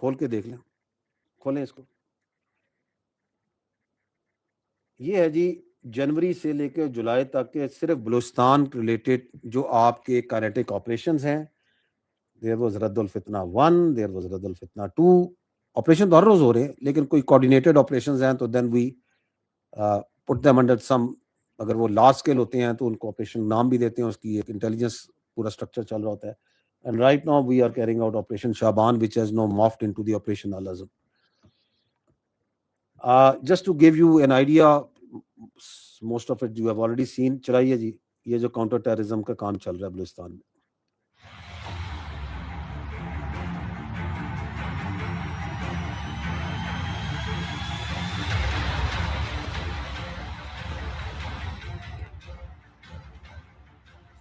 کھول کے دیکھ لیں, کھولیں اس کو. یہ ہے جی جنوری سے لے کے جولائی تک کے صرف بلوچستان ریلیٹڈ جو آپ کے کائنیٹک آپریشنز ہیں. دیر واز رد الفتنہ 1, دیر واز رد الفتنہ 2. آپریشن تو ہر روز ہو رہے ہیں, لیکن کوئی کوآرڈینیٹڈ آپریشنز ہیں تو دین وی پٹ دیم انڈر سم. اگر وہ لارج اسکیل ہوتے ہیں تو ان کو آپریشن نام بھی دیتے ہیں, اس کی ایک انٹیلیجنس پورا اسٹرکچر چل رہا ہوتا ہے. And right now we are carrying out operation شابان which has now morphed into the operation الازم. Just to give you an idea, most of it you have already seen. چلائیے جی, یہ جو کاؤنٹر ٹیررزم کا کام چل رہا ہے بلوچستان میں.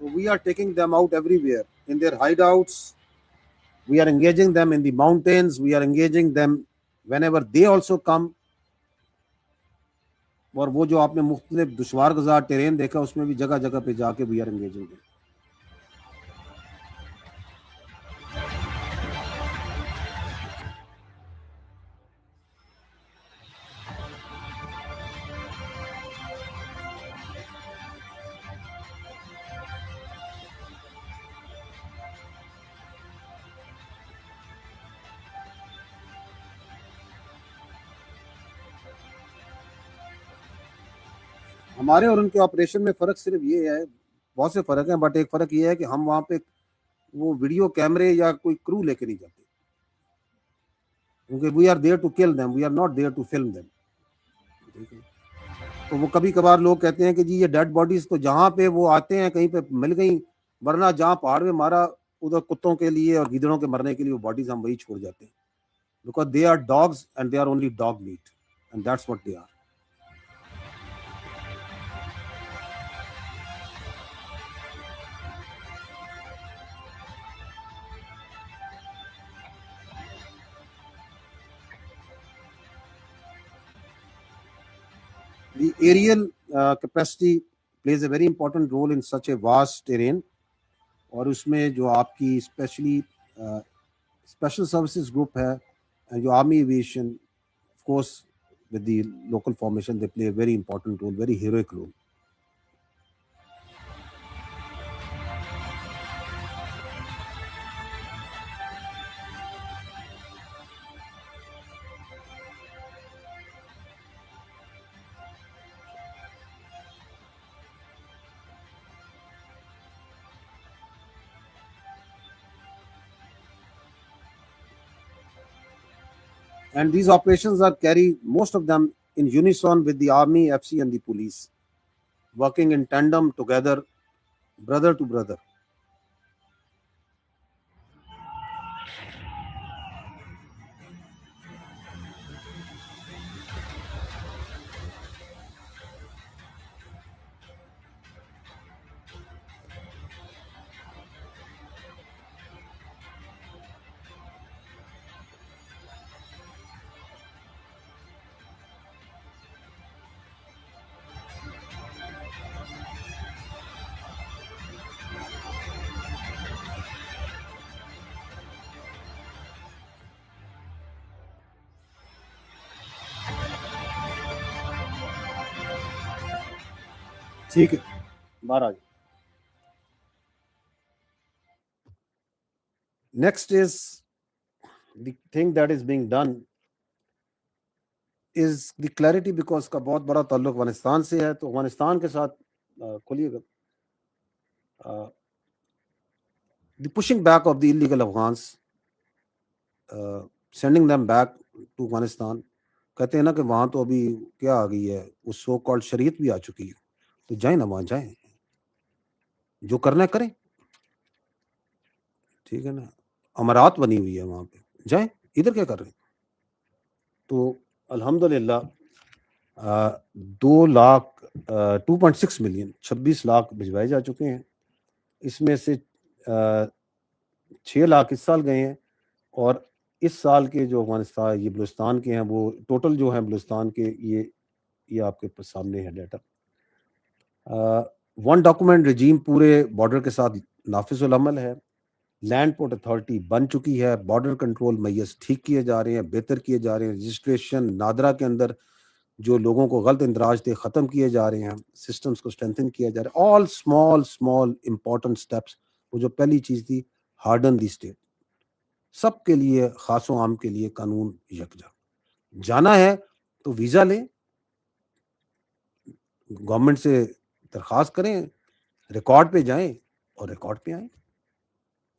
So we are taking them out everywhere in their hideouts. We are engaging them in the mountains. We are engaging them whenever they also come. اور وہ جو آپ نے مختلف دشوار گزار ٹرین دیکھا, اس میں بھی جگہ جگہ پہ جا کے we are engaging them. ہمارے اور ان کے آپریشن میں فرق صرف یہ ہے, بہت سے فرق ہیں, بٹ ایک فرق یہ ہے کہ ہم وہاں پہ وہ ویڈیو کیمرے یا کوئی کرو لے کے نہیں جاتے, کیونکہ we are there to kill them, we are not there to film them. تو وہ کبھی کبھار لوگ کہتے ہیں کہ جی یہ ڈیڈ باڈیز تو جہاں پہ وہ آتے ہیں کہیں پہ مل گئیں, ورنہ جہاں پہاڑ میں مارا ادھر کتوں کے لیے اور گیدڑوں کے مرنے کے لیے وہ باڈیز ہم وہی چھوڑ جاتے ہیں, because they are dogs and they are only dog meat and that's what they are. The aerial capacity plays a very important role in such a vast terrain. اور اس میں جو آپ کی اسپیشلی اسپیشل سروسز گروپ ہے, جو army aviation, of course with the local formation, they play a very important role, very heroic role. And these operations are carried, most of them, in unison with the army, FC and the police, working in tandem together, brother to brother. ٹھیک ہے, باہر آ جائیں. Next is the thing that is being done is the clarity, because کا بہت بڑا تعلق افغانستان سے ہے, تو افغانستان کے ساتھ کھولیے گا. The pushing back of the illegal Afghans, sending them back to Afghanistan. کہتے ہیں نا کہ وہاں تو ابھی کیا آ گئی ہے, اس سو کالڈ شریعت بھی آ چکی ہے, تو جائیں نا وہاں جائیں, جو کرنا ہے کریں, ٹھیک ہے نا. امارات بنی ہوئی ہے وہاں پہ, جائیں, ادھر کیا کر رہے ہیں. تو الحمدللہ 2.6 ملین 26 لاکھ بھجوائے جا چکے ہیں. اس میں سے 6 لاکھ اس سال گئے ہیں, اور اس سال کے جو افغانستان یہ بلوچستان کے ہیں, وہ ٹوٹل جو ہیں بلوچستان کے, یہ آپ کے سامنے ہے ڈیٹا. 1 ڈاکومنٹ رجیم پورے بارڈر کے ساتھ نافذ العمل ہے. لینڈ پورٹ اتھارٹی بن چکی ہے, بارڈر کنٹرول میس ٹھیک کیے جا رہے ہیں, بہتر کیے جا رہے ہیں, رجسٹریشن نادرا کے اندر جو لوگوں کو غلط اندراج تھے ختم کیے جا رہے ہیں, سسٹمز کو اسٹرینتھن کیا جا رہا ہے. All small important steps. وہ جو پہلی چیز تھی, ہارڈن دی اسٹیٹ, سب کے لیے, خاص و عام کے لیے قانون یکجا. جانا ہے تو ویزا لیں, گورنمنٹ سے درخواست کریں, ریکارڈ پہ جائیں اور ریکارڈ پہ آئیں.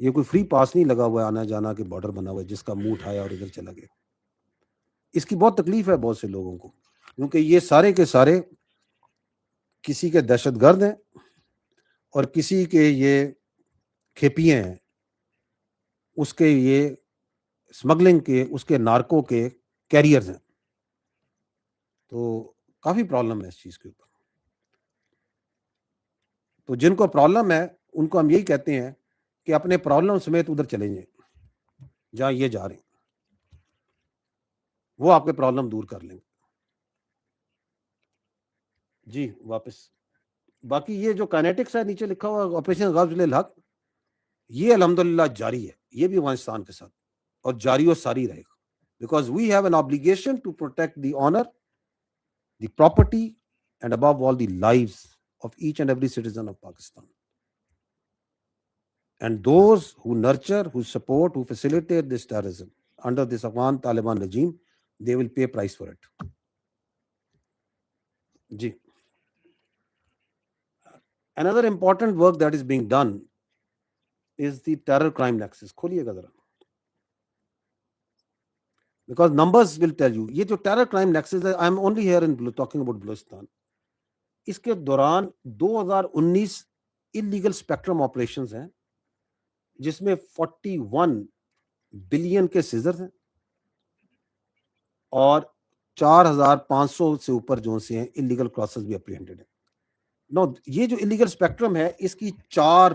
یہ کوئی فری پاس نہیں لگا ہوا ہے آنا جانا کے بارڈر بنا ہوا ہے جس کا منہ اٹھایا اور ادھر چلا گیا. اس کی بہت تکلیف ہے بہت سے لوگوں کو, کیونکہ یہ سارے کے سارے کسی کے دہشت گرد ہیں اور کسی کے یہ کھیپیے ہیں, اس کے یہ اسمگلنگ کے, اس کے نارکو کے کیریئرز ہیں. تو کافی پرابلم ہے اس چیز کے اوپر. تو جن کو پرابلم ہے ان کو ہم یہی کہتے ہیں کہ اپنے پرابلم سمیت ادھر چلیں جائیں جہاں یہ جا رہے ہیں, وہ آپ کے پرابلم دور کر لیں گے. جی واپس باقی یہ جو کائنیٹکس ہے نیچے لکھا ہوا آپریشن غفل الحق, یہ الحمدللہ جاری ہے, یہ بھی افغانستان کے ساتھ, اور جاری و ساری رہے گا. Because we have an obligation to protect the honour, the property, and above all the lives of each and every citizen of Pakistan. And those who nurture, who support, who facilitate this terrorism under this Afghan Taliban regime, they will pay price for it. Ji. Another important work that is being done is the terror crime nexus. کھولیے گا ذرا, because numbers will tell you. یہ جو terror crime nexus ہے, I am only here in talking about Balochistan. اس کے دوران 2019 illegal spectrum operations ہیں جس میں 41 billion کے سیزر ہیں اور 4,500 سے اوپر جو سے ہیں انلیگل کراسز بھی اپریہینڈڈ ہیں. نو یہ جو انلیگل اسپیکٹرم ہے اس کی 4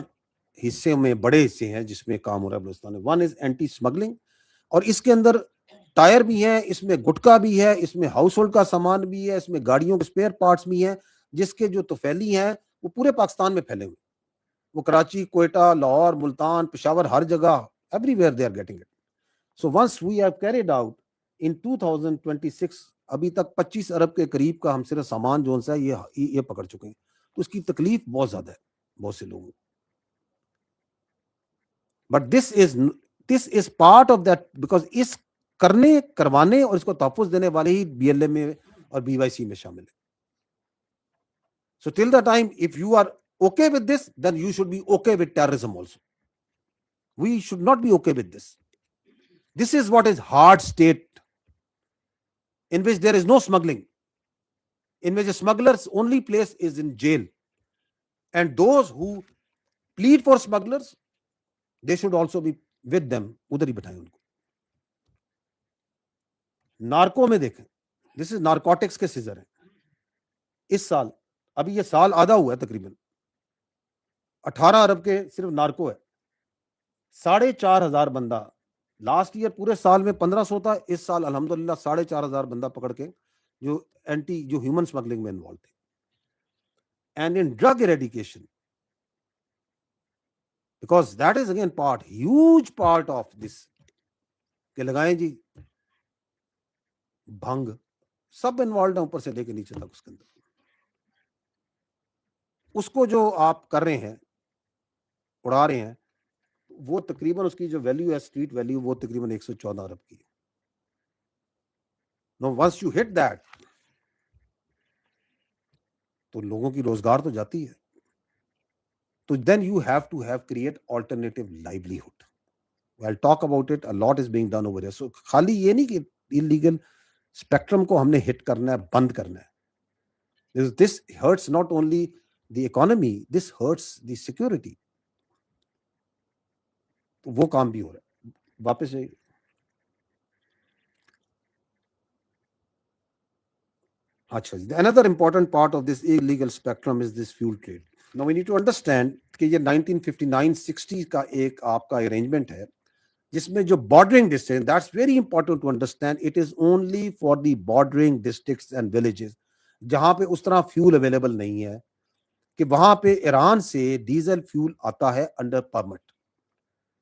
حصے میں بڑے حصے ہیں جس میں کام ہو رہا ہے بلوچستان میں. ون از اینٹی اسمگلنگ, اور اس کے اندر ٹائر بھی ہیں, اس میں گٹکا بھی ہے, اس میں ہاؤس ہولڈ کا سامان بھی ہے, اس میں گاڑیوں کے اسپیئر پارٹس بھی ہیں, جس کے جو توفیلی ہیں وہ پورے پاکستان میں پھیلے ہوئے. وہ کراچی, کوئٹہ, لاہور, ملتان, پشاور, ہر جگہ, everywhere they are getting it. So once we have carried out in 2026 ابھی تک 25 ارب کے قریب کا ہم صرف سامان جو ہے یہ پکڑ چکے ہیں. تو اس کی تکلیف بہت زیادہ ہے بہت سے لوگوں. But this is part of that, because اس کروانے اور اس کو تحفظ دینے والے ہی BLM میں اور BYC میں شامل ہیں. So till the time if you are okay with this, then you should be okay with terrorism also. We should not be okay with this. This is what is hard state, in which there is no smuggling, in which a smuggler's only place is in jail. And those who plead for smugglers, they should also be with them. ادھر ہی بٹھائیں ان کو. Narco میں دیکھیں, دس از narcotics کے scissor ہیں اس سال. ابھی یہ سال آدھا ہوا ہے تقریباً, 18 ارب کے صرف نارکو ہے. 4,500 بندہ, لاسٹ ایئر پورے سال میں 1,500 تھا, اس سال الحمدللہ 4,500 بندہ پکڑ کے جو جو ہیومن اسمگلنگ میں انوالو تھے. And in drug eradication, because that is again huge part of this, کہ لگائیں جی بھنگ, سب انوالوڈ ہیں اوپر سے لے کے نیچے تک. اس کے اندر اس کو جو آپ کر رہے ہیں, اڑا رہے ہیں, وہ تقریباً اس کی جو ویلیو ہے اسٹریٹ ویلیو وہ تقریباً 114 ارب کی ہے. نو ونس یو ہٹ دیٹ, تو لوگوں کی روزگار تو جاتی ہے. تو then you have to create alternative livelihood. I'll talk about it. A lot is being done over here. So خالی یہ نہیں کہ illegal spectrum کو ہم نے ہٹ کرنا ہے, بند کرنا ہے. This hurts not only the economy, this hurts the security. وہ کام بھی ہو رہا ہے. واپس جائیے. اچھا, another important part of this illegal spectrum is this fuel trade. Now we need to understand کہ یہ 1959-60 کا ایک آپ کا arrangement ہے جس میں جو bordering districts, that's very important to understand, it is only for the bordering districts and villages جہاں پہ اس طرح فیول اویلیبل نہیں ہے, کہ وہاں پہ ایران سے ڈیزل فیول آتا ہے under permit.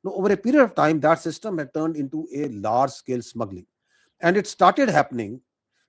No, over a period of time, that system had turned into a large-scale smuggling, and it started happening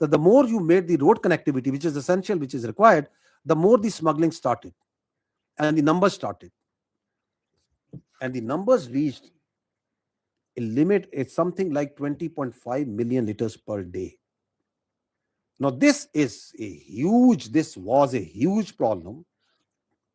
That the more you made the road connectivity, which is essential, which is required, the more the smuggling started and the numbers started. And the numbers reached a limit, it's something like 20.5 million liters per day. Now, this was a huge problem.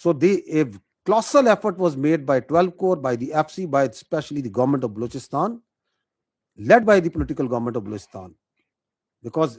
So a colossal effort was made by 12 Corps, by the FC, by especially the government of Balochistan, led by the political government of Balochistan, because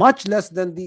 much less than the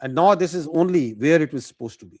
And now this is only where it was supposed to be.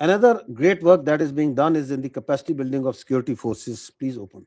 Another great work that is being done is in the capacity building of security forces. Please open.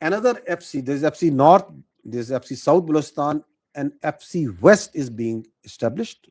another FC, there is FC North, there is FC South Balochistan, and FC West is being established,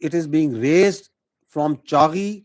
it is being raised from Chaghi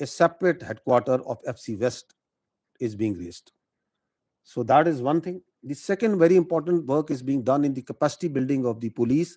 a separate headquarter of FC West is being raised. So that is one thing. The second very important work is being done in the capacity building of the police,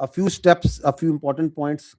A few steps, a few important points.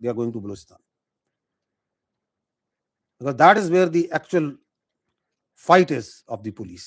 they are going to Balochistan, because that is where the actual fight is of the police.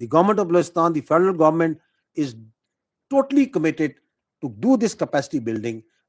The government of Balochistan, the federal government is totally committed to do this capacity building.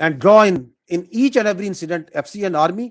and draw in each and every incident FC and army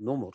No more.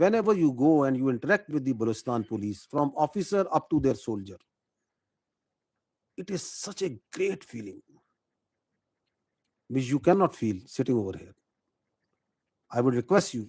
Whenever you go and you interact with the Balochistan police, from officer up to their soldier, it is such a great feeling which you cannot feel sitting over here. I would request you,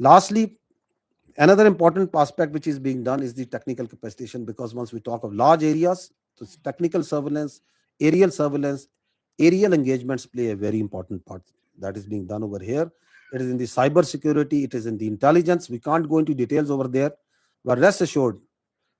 Lastly, another important aspect which is being done is the technical capacitation, because once we talk of large areas, so technical surveillance, aerial engagements play a very important part. That is being done over here. It is in the cyber security, it is in the intelligence. We can't go into details over there, but rest assured,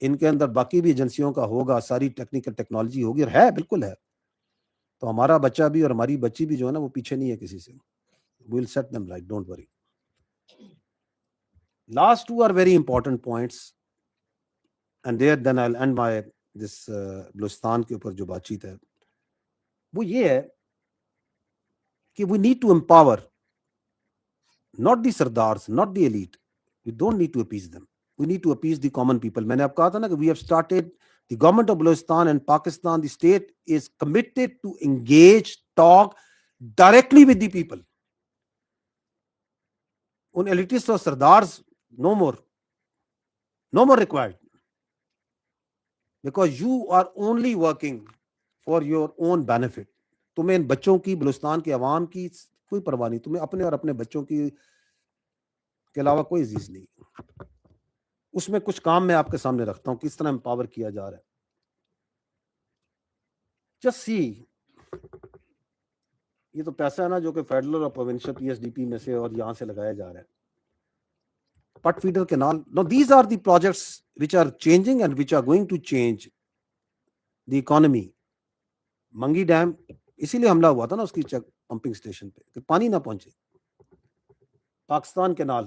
ان کے اندر باقی بھی ایجنسیوں کا ہوگا, ساری technical technology ہوگی, اور ہے, بالکل ہے. تو ہمارا بچہ بھی اور ہماری بچی بھی جو ہے نا وہ پیچھے نہیں ہے کسی سے. We'll set them right, don't worry. Last two are very important points, and there then I'll end my this Balochistan کے اوپر جو بات چیت ہے وہ یہ ہے کہ we need to empower not the sardars, not the elite. We don't need to appease them. We need to appease the common people. میں نے آپ کہا تھا نا کہ we have started, the government of Balochistan and Pakistan, the state is committed to engage, talk directly with the people. In elitists اور sardars, no more required, because you are only working for your own benefit. تمہیں ان بچوں کی, بلوچستان کے عوام کی کوئی پرواہ نہیں, تمہیں اپنے اور اپنے بچوں کی کے علاوہ کوئی عزیز نہیں. اس میں کچھ کام میں آپ کے سامنے رکھتا ہوں کس طرح امپاور کیا جا رہا ہے. جسٹ سی, یہ تو پیسہ ہے نا جو کہ فیڈرل اور provincial P S D P میں سے اور یہاں سے لگایا جا رہا ہے. Pat feeder canal, no these are the projects which are changing and which are going to change the economy. منگی ڈیم اسی لیے حملہ ہوا تھا نا اس کی پمپنگ اسٹیشن پہ کہ پانی نہ پہنچے. Pakistan canal,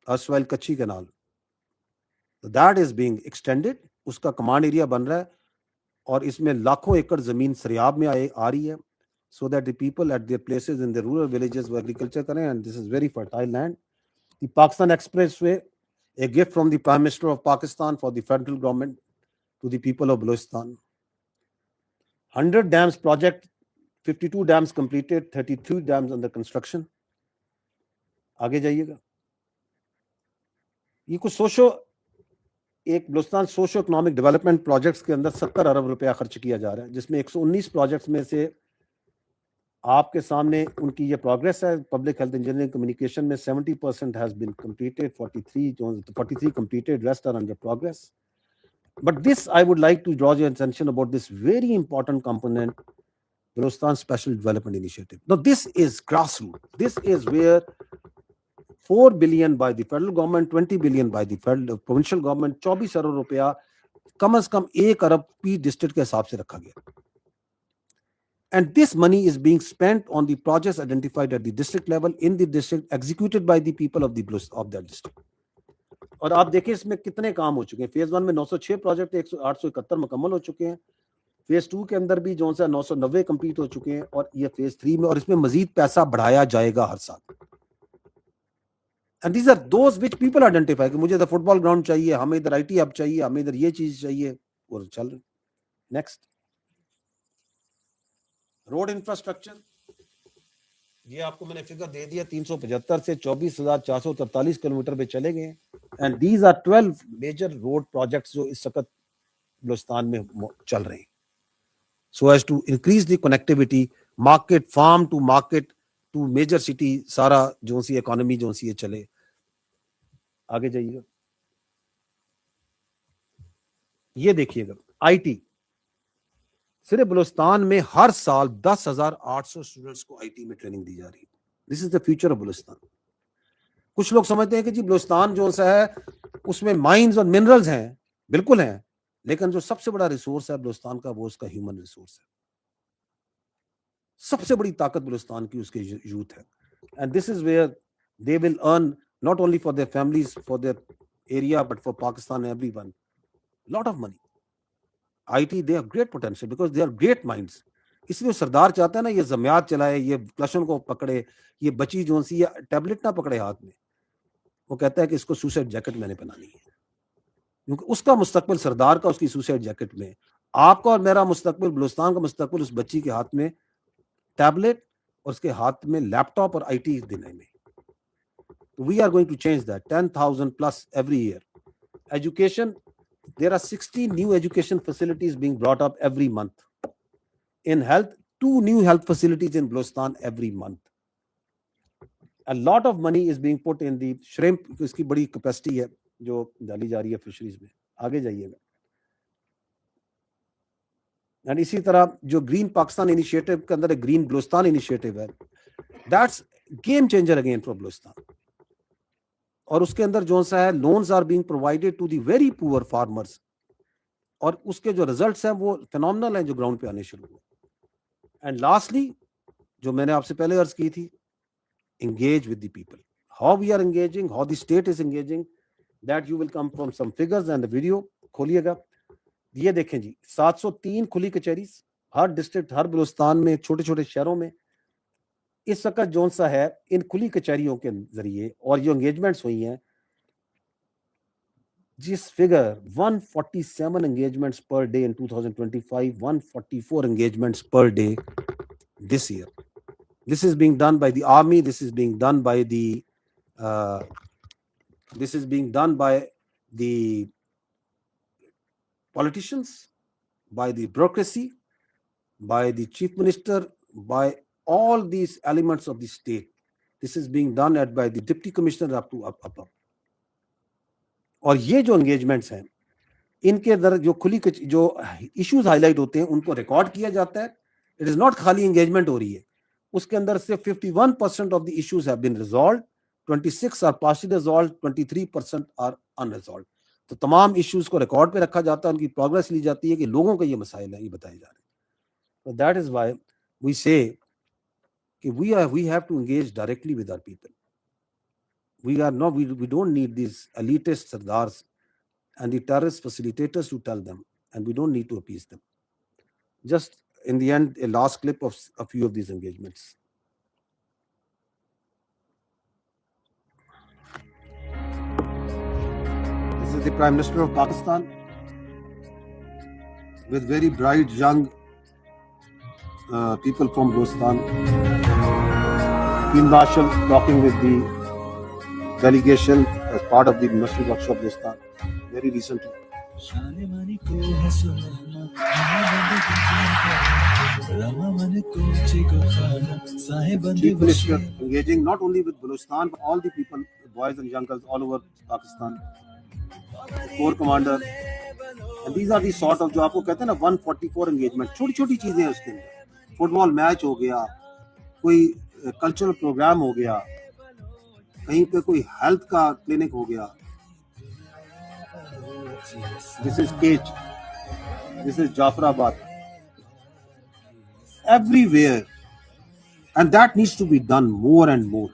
erstwhile Kutchi canal, that is being extended. اس کا کمانڈ ایریا بن رہا ہے اور اس میں لاکھوں ایکڑ زمین سریاب میں آ رہی ہے, so that the people at their places in the rural villages وہ agriculture کریں, and this is very fertile land. The Pakistan Expressway, a gift from the Prime Minister of Pakistan for the federal government to the people of Balochistan. 100 dams project, 52 dams completed, 33 dams under construction. آگے جائیے گا. یہ کچھ ایک Balochistan socio economic development projects کے اندر 70 ارب روپیہ خرچ کیا جا رہا ہے, جس میں 119 پروجیکٹس میں سے آپ کے سامنے ان کی یہ پروگریس ہے. پبلک ہیلتھ انجینئرنگ کمیونیکیشن میں 70% has been completed, 43 completed, rest are under progress. But this, I would like to draw your attention about this very important component, Balochistan Special Development Initiative. Now, this is grassroots. This is where 4 billion by the federal government, 20 billion by the federal provincial government, 24 ارب روپیہ کم از کم 1 ارب پی district کے حساب سے رکھا گیا. And this money is being spent on the projects identified at the district level in the district, executed by the people of that district. اور آپ دیکھیں اس میں کتنے کام ہو چکے ہیں. فیز 1 میں 906 پروجیکٹ 871 مکمل ہو چکے ہیں. فیز 2 کے اندر بھی جو ہے 990 کمپلیٹ ہو چکے ہیں, اور یہ فیز 3 میں, اور اس میں مزید پیسہ بڑھایا جائے گا ہر سال. And these are those which people identify کہ مجھے ادھر فٹ بال گراؤنڈ چاہیے, ہمیں ادھر آئی ٹی ہب چاہیے, ہمیں ادھر یہ چیز چاہیے, اور چل رہے. Next, road infrastructure. یہ آپ کو میں نے فگر دے دیا, 375 سے 24,443 کلومیٹر پہ چلے گئے. And these are 12 major road projects جو اس وقت بلوچستان میں چل رہے ہیں, so as to increase the connectivity, market, farm to market to major city, سارا جو سی اکانومی جو سی یہ چلے. آگے جائیے گا, یہ دیکھیے گا, آئی ٹی صرف بلوچستان میں ہر سال 10,800 اسٹوڈنٹس کو آئی ٹی میں ٹریننگ دی جا رہی ہے. دس از دا فیوچر آف بلوچستان. کچھ لوگ سمجھتے ہیں کہ جی بلوچستان جو سا ہے اس میں مائنز اور منرلز ہیں, بالکل ہیں, لیکن جو سب سے بڑا ریسورس ہے بلوچستان کا وہ اس کا ہیومن ریسورس ہے. سب سے بڑی طاقت بلوچستان کی اس کے یوتھ ہے. And this is where they will earn not only for their families, for their area, but for Pakistan, everyone. Lot of money. IT, they have great potential because they are great minds. اس لیے سردار چاہتا ہے نا یہ زمیات چلائے, یہ کلشن کو پکڑے, یہ بچی جو سی یہ ٹیبلٹ نہ پکڑے ہاتھ میں. وہ کہتا ہے کہ اس کو سوسائڈ جیکٹ میں نے پہنانی ہے, کیونکہ اس کا مستقبل سردار کا اس کی سوسائڈ جیکٹ میں, آپ کا اور میرا مستقبل, بلوچستان کا مستقبل اس بچی کے ہاتھ میں ٹیبلٹ اور اس کے ہاتھ میں لیپ ٹاپ اور آئی ٹی دینے میں. We are going to change that. 10,000 plus every year. Education, there are 60 new education facilities being brought up every month. In health, 2 new health facilities in Balochistan every month. A lot of money is being put in the shrimp, اس کی بڑی capacity ہے جو ڈالی جا رہی ہے fisheries میں. آگے جائیے گا. And اسی طرح جو گرین پاکستان انیشیٹو کے اندر ایک گرین بلوچستان انیشیٹو ہے, that's game changer again for Balochistan. اور اس کے اندر جو سا ہے loans are being provided to the very poor farmers, اور اس کے جو ریزلٹس ہیں وہ فینومنل ہیں جو گراؤنڈ پہ آنے شروع ہوئے. اینڈ لاسٹلی جو میں نے آپ سے پہلے عرض کی تھی, engage with the people. How we are engaging, how the state is engaging, that you will come from some figures and the video. کھولیے گا, یہ دیکھیں جی 703 کھلی کچہریز ہر ڈسٹرکٹ, ہر بلوچستان میں, چھوٹے چھوٹے شہروں میں اس وقت جون سا ہے ان کھلی کچہریوں کے ذریعے, اور جو انگیجمنٹس ہوئی ہیں جس figure 147 engagements per day in 2025, 144 engagements per day this year. This is being done by the army, this is being done by the politicians, by the bureaucracy, by the chief minister, by all these elements of the state. This is being done by the deputy commissioner up to up. اور یہ جو engagements ہیں ان کے اندر جو کھلی جو issues high light ہوتے ہیں ان کو ریکارڈ کیا جاتا ہے. اٹ از ناٹ خالی انگیجمنٹ ہو رہی ہے, اس کے اندر سے 51% of the issues have been resolved, 26 are partially resolved, 23% are unresolved. تو تمام ایشوز کو ریکارڈ پہ رکھا جاتا ہے, ان کی پروگرس لی جاتی ہے کہ لوگوں کے یہ مسائل ہیں, یہ بتائے جا رہے ہیں. That is why we say کہ we have to engage directly with our people. We don't need these elitist sardars and the terrorist facilitators to tell them, and we don't need to appease them. Just in the end, a last clip of a few of these engagements. This is the Prime Minister of Pakistan with very bright young people from Balochistan. Field Marshal talking with the delegation as part of the National Workshop Balochistan very recently. Chief Minister engaging not only with Balochistan but all the people, boys and young girls all over Pakistan. Corps Commander, and these are the sort of جو آپ کو کہتے ہیں نا 144 engagement, چھوٹی چھوٹی چیزیں ہیں اس کے اندر. فٹ بال میچ ہو گیا, کوئی کلچرل پروگرام ہو گیا, کہیں پہ کوئی ہیلتھ کا کلینک ہو گیا. دس is catch, this is Jafarabad, everywhere, and that needs to be done more and more.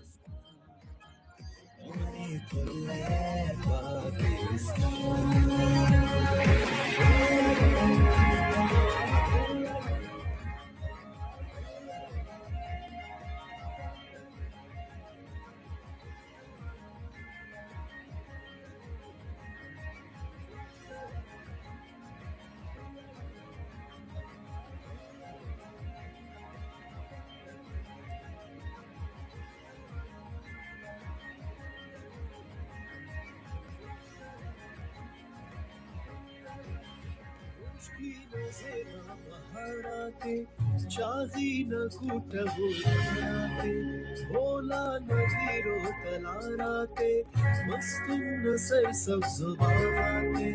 چاہی نہ کوٹبو راتے بولا نظیرو تلاراتے مستم نسر سب زباراتے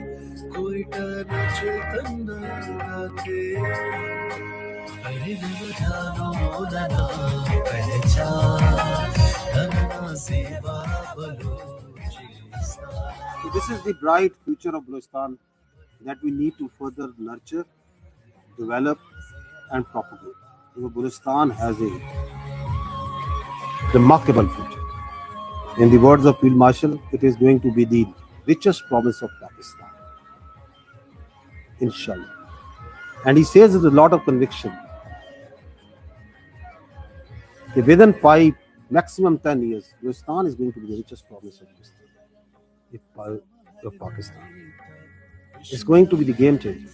کوئی ٹر چلتن ناراتے ارے نبدانو مولنا پہچان دھرنا زیبا Balochistan. This is the bright future of Balochistan that we need to further nurture, develop and propagate. Balochistan has a remarkable future. In the words of Field Marshal, it is going to be the richest province of Pakistan, inshallah. And he says with a lot of conviction that within 5, maximum 10 years, Balochistan is going to be the richest province of Pakistan. It's going to be the game changer.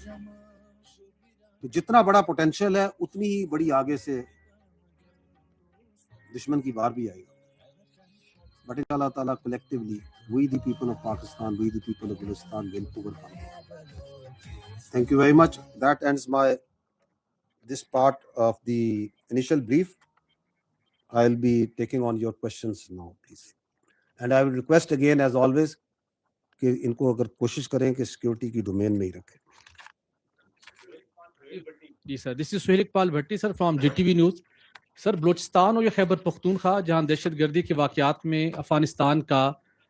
تو جتنا بڑا potential ہے اتنی ہی بڑی آگے سے دشمن کی بار بھی آئے گا. بٹ اللہ تعالیٰ collectively, we the people of Pakistan, we the people of Balochistan will overcome. Thank you very much. That ends this part of the initial brief. I'll be taking on your questions now, please. And I will request again, as always, کہ ان کو اگر کوشش کریں کہ security کی domain میں ہی رکھیں. جی sir, this is Sohail Iqbal Bhatti sir from G T V news. Sir, Balochistan اور یہ خیبر پختونخوا جہاں دہشت گردی کے واقعات میں افغانستان کا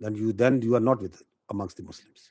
then you are not with amongst the Muslims।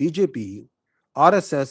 BJP, RSS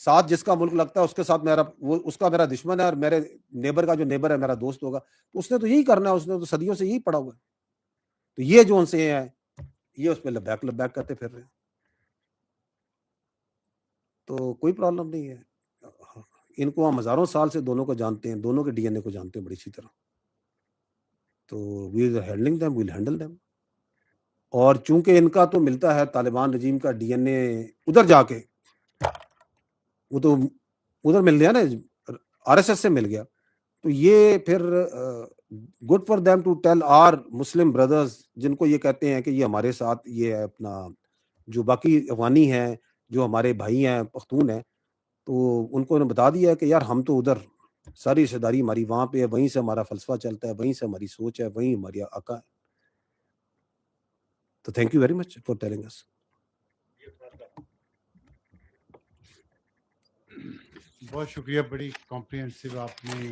ساتھ جس کا ملک لگتا ہے اس کے ساتھ اس کا میرا دشمن ہے اور میرے نیبر کا جو نیبر ہے میرا دوست ہوگا. اس نے تو یہی کرنا ہے, اس نے تو صدیوں سے یہی پڑھا ہوا ہے. تو یہ جو ان سے ہیں یہ اس پہ لبیک کرتے پھر رہے ہیں. تو کوئی پرابلم نہیں ہے. ان کو ہم ہزاروں سال سے دونوں کو جانتے ہیں, دونوں کے ڈی این اے کو جانتے ہیں بڑی اچھی طرح. تو we are handling them, well handle them. اور چونکہ ان کا تو ملتا ہے طالبان رجیم کا ڈی این اے ادھر جا کے, وہ تو ادھر مل گیا نا, آر ایس ایس سے مل گیا. تو یہ پھر good for them to tell our Muslim brothers جن کو یہ کہتے ہیں کہ یہ ہمارے ساتھ یہ ہے اپنا جو باقی افغانی ہیں جو ہمارے بھائی ہیں پختون ہیں, تو ان کو انہوں نے بتا دیا ہے کہ یار ہم تو ادھر ساری رشتہ داری ہماری وہاں پہ ہے, وہیں سے ہمارا فلسفہ چلتا ہے, وہیں سے ہماری سوچ ہے, وہیں ہماری آقا ہے. تو thank you very much for telling us. بہت شکریہ, بڑی کمپریہنسو آپ نے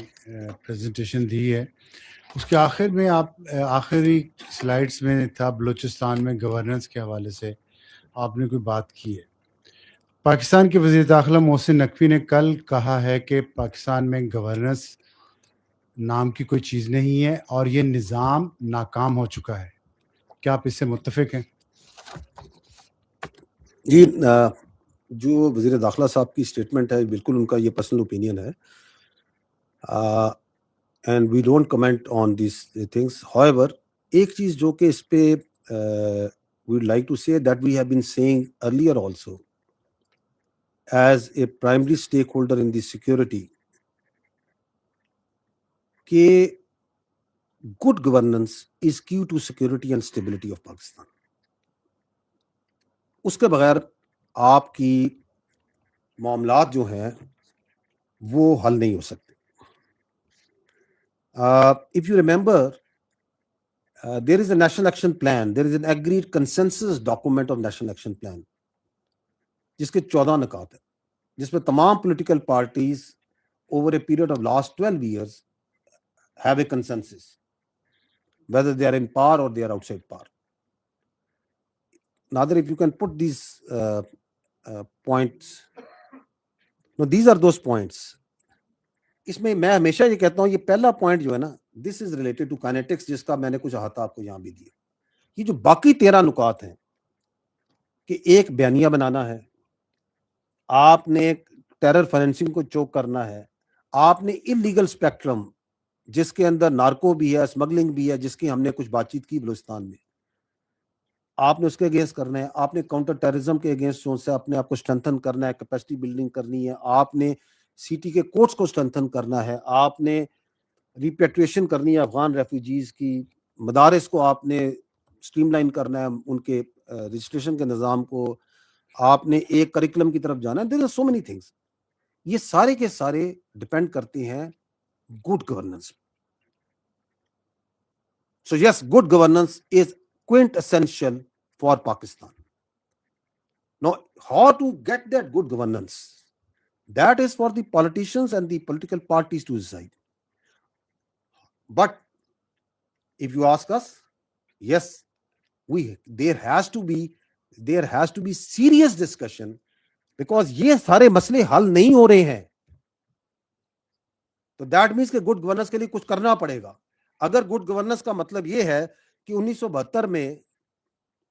پریزنٹیشن دی ہے. اس کے آخر میں آپ آخری سلائڈس میں تھا بلوچستان میں گورننس کے حوالے سے آپ نے کوئی بات کی ہے. پاکستان کے وزیر داخلہ محسن نقوی نے کل کہا ہے کہ پاکستان میں گورننس نام کی کوئی چیز نہیں ہے اور یہ نظام ناکام ہو چکا ہے. کیا آپ اس سے متفق ہیں؟ جی, جو وزیر داخلہ صاحب کی اسٹیٹمنٹ ہے بالکل ان کا یہ پرسنل اوپینین ہے, and we don't comment on these things. However ایک چیز جو کہ اس پہ we would like to say that we have been seeing earlier also as a primary stakeholder in the security کہ good governance is key to security and stability of Pakistan. اس کے بغیر آپ کی معاملات جو ہیں وہ حل نہیں ہو سکتے. If you remember, there is a national action plan, there is an agreed consensus document of national action plan جس کے 14 نکات ہیں, جس میں تمام political parties over a period of last 12 years have a consensus whether they are in power or they are outside power. Nader, if you can put these points, no, these are those points. اس میں میں ہمیشہ یہ کہتا ہوں یہ پہلا point جو ہے نا, دس از ریلیٹڈ ٹو کائنیٹکس, جس کا میں نے کچھ احاطہ آپ کو یہاں بھی دیا. یہ جو باقی 13 نکات ہیں کہ ایک بیانیہ بنانا ہے, آپ نے ٹیرر فائنینسنگ کو چوک کرنا ہے, آپ نے انلیگل اسپیکٹرم جس کے اندر نارکو بھی ہے, اسمگلنگ بھی ہے, جس کی ہم نے کچھ بات چیت کی بلوچستان میں, آپ نے اس کے اگینسٹ کرنا ہے, آپ نے کاؤنٹر ٹیررزم کے اگینسٹ سے اپنے آپ کو اسٹرینتھن کرنا ہے, کیپیسٹی بلڈنگ کرنی ہے, آپ نے سی ٹی کے کورٹس کو اسٹرینتھن کرنا ہے, آپ نے ریپیٹریشن کرنی ہے افغان ریفیوجیز کی, مدارس کو آپ نے اسٹریم لائن کرنا ہے, ان کے رجسٹریشن کے نظام کو آپ نے ایک کریکولم کی طرف جانا ہے. There are so many things. یہ سارے کے سارے ڈپینڈ کرتے ہیں good governance. So yes, good governance is quintessential for Pakistan. Now, how to get that good governance? That is for the politicians and the political parties to decide. But if you ask us, yes, there has to be serious discussion, because یہ سارے مسئلے حل نہیں ہو رہے ہیں. تو that means کہ good governance کے لیے کچھ کرنا پڑے گا. اگر گڈ گورننس کا مطلب یہ ہے کہ 1972 میں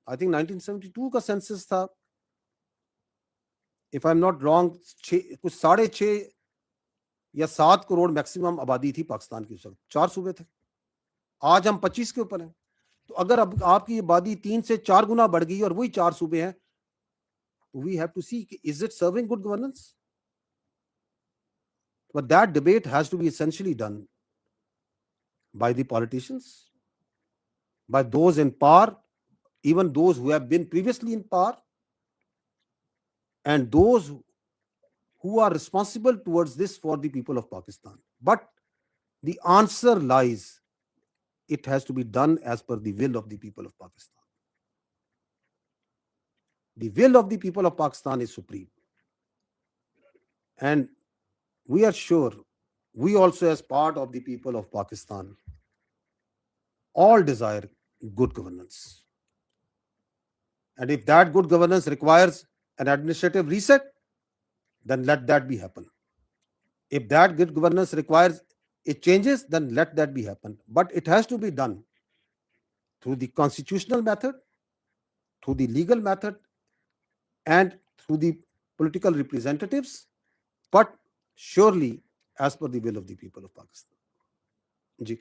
آئی تھنک 1972 کا سینسس تھا, if I'm not wrong, کچھ 6.5 یا 7 کروڑ میکسیمم آبادی تھی پاکستان کی. اس وقت 4 صوبے تھے, آج ہم 25 کے اوپر ہیں. تو اگر اب آپ کی آبادی 3 سے 4 گنا بڑھ گئی اور وہی 4 صوبے ہیں, we have to see is it serving good governance? But that debate has to be essentially done by the politicians, by those in power, even those who have been previously in power, and those who are responsible towards this for the people of Pakistan. But the answer lies, it has to be done as per the will of the people of Pakistan. The will of the people of Pakistan is supreme. And we are sure, we also as part of the people of Pakistan, all desire good governance. And if that good governance requires an administrative reset, then let that be happen. If that good governance requires it changes, then let that be happen. But it has to be done through the constitutional method, through the legal method, and through the political representatives, but surely as per the will of the people of Pakistan. Ji.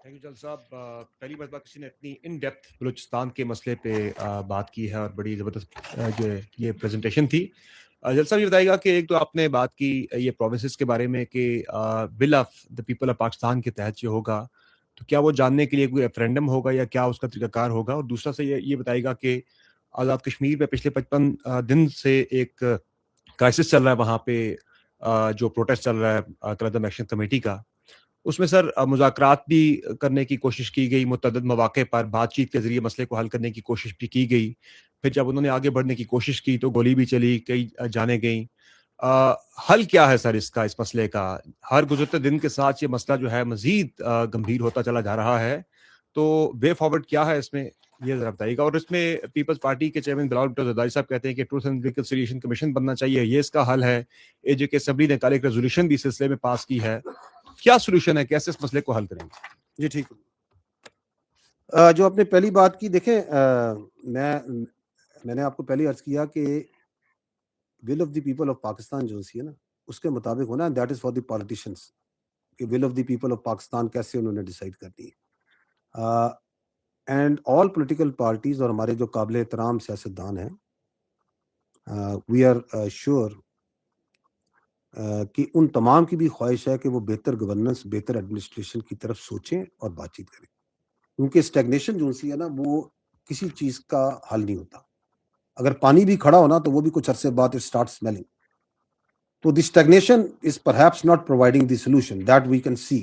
Thank you جل صاحب. پہلی مرتبہ کسی نے اتنی in depth Balochistan کے مسئلے پہ بات کی ہے اور بڑی زبردست جو یہ پریزنٹیشن تھی. جل صاحب یہ بتائیے گا کہ ایک تو آپ نے بات کی یہ پروونسز کے بارے میں کہ will of the people of Pakistan کے تحت یہ ہوگا تو کیا وہ جاننے کے لیے کوئی ریفرینڈم ہوگا یا کیا اس کا طریقہ کار ہوگا؟ اور دوسرا سے یہ بتائیے گا کہ آزاد کشمیر میں پچھلے 55 دن سے ایک کرائسس چل رہا ہے وہاں پہ جو پروٹیسٹ چل رہا ہے قلعہ ایکشن کمیٹی کا، اس میں سر مذاکرات بھی کرنے کی کوشش کی گئی، متعدد مواقع پر بات چیت کے ذریعے مسئلے کو حل کرنے کی کوشش بھی کی گئی. پھر جب انہوں نے آگے بڑھنے کی کوشش کی تو گولی بھی چلی، کئی جانیں گئیں. حل کیا ہے سر اس مسئلے کا؟ ہر گزرتے دن کے ساتھ یہ مسئلہ جو ہے مزید گمبھیر ہوتا چلا جا رہا ہے، تو وے فارورڈ کیا ہے اس میں، یہ ذرا بتائیے گا. اور اس میں پیپلز پارٹی کے چیئرمین بلاول بھٹو زرداری صاحب کہتے ہیں کہ ٹروتھ اینڈ ریکنسیلیشن کمیشن بننا چاہیے، یہ اس کا حل ہے. اے جے کے اسمبلی نے کل ایک ریزولوشن بھی اس سلسلے میں پاس کی ہے. کیا سولوشن ہے، کیسے اس مسئلے کو حل کریں گے؟ جی ٹھیک. جو آپ نے پہلی بات کی، دیکھیں میں نے آپ کو پہلے عرض کیا کہ will of the people of Pakistan جو سی ہے نا اس کے مطابق ہونا ہے. That is for the politicians کہ will of the people of Pakistan کیسے انہوں نے ڈیسائیڈ کرنی ہے. اینڈ آل پولیٹیکل پارٹیز اور ہمارے جو قابل احترام سیاستدان ہیں، وی آر شیور کہ ان تمام کی بھی خواہش ہے کہ وہ بہتر گورننس، بہتر ایڈمنسٹریشن کی طرف سوچیں اور بات چیت کریں، کیونکہ اسٹیگنیشن جو سی ہے نا وہ کسی چیز کا حل نہیں ہوتا. اگر پانی بھی کھڑا ہونا تو وہ بھی کچھ عرصے بعد اٹ اسٹارٹ اسمیلنگ. تو the stagnation is perhaps not providing the solution that we can see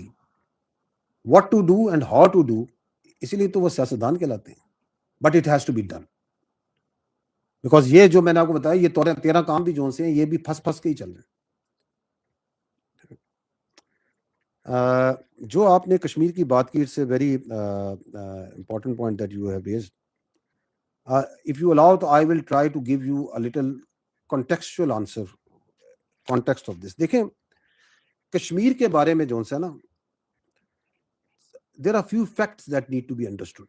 what to do and how to do. اسی لیے تو وہ سیاستدان کہلاتے ہیں. But it has to be done, because یہ جو میں نے آپ کو بتایا یہ 13 کام بھی جو سے ہیں یہ بھی پھنس کے ہی چل رہے ہیں. جو آپ نے کشمیر کی بات کی، it's a very important point that you have raised. If you allow, I will try to give you a little contextual answer, context of this. دیکھیں کشمیر کے بارے میں جو ہے نا there are few facts that need to be understood.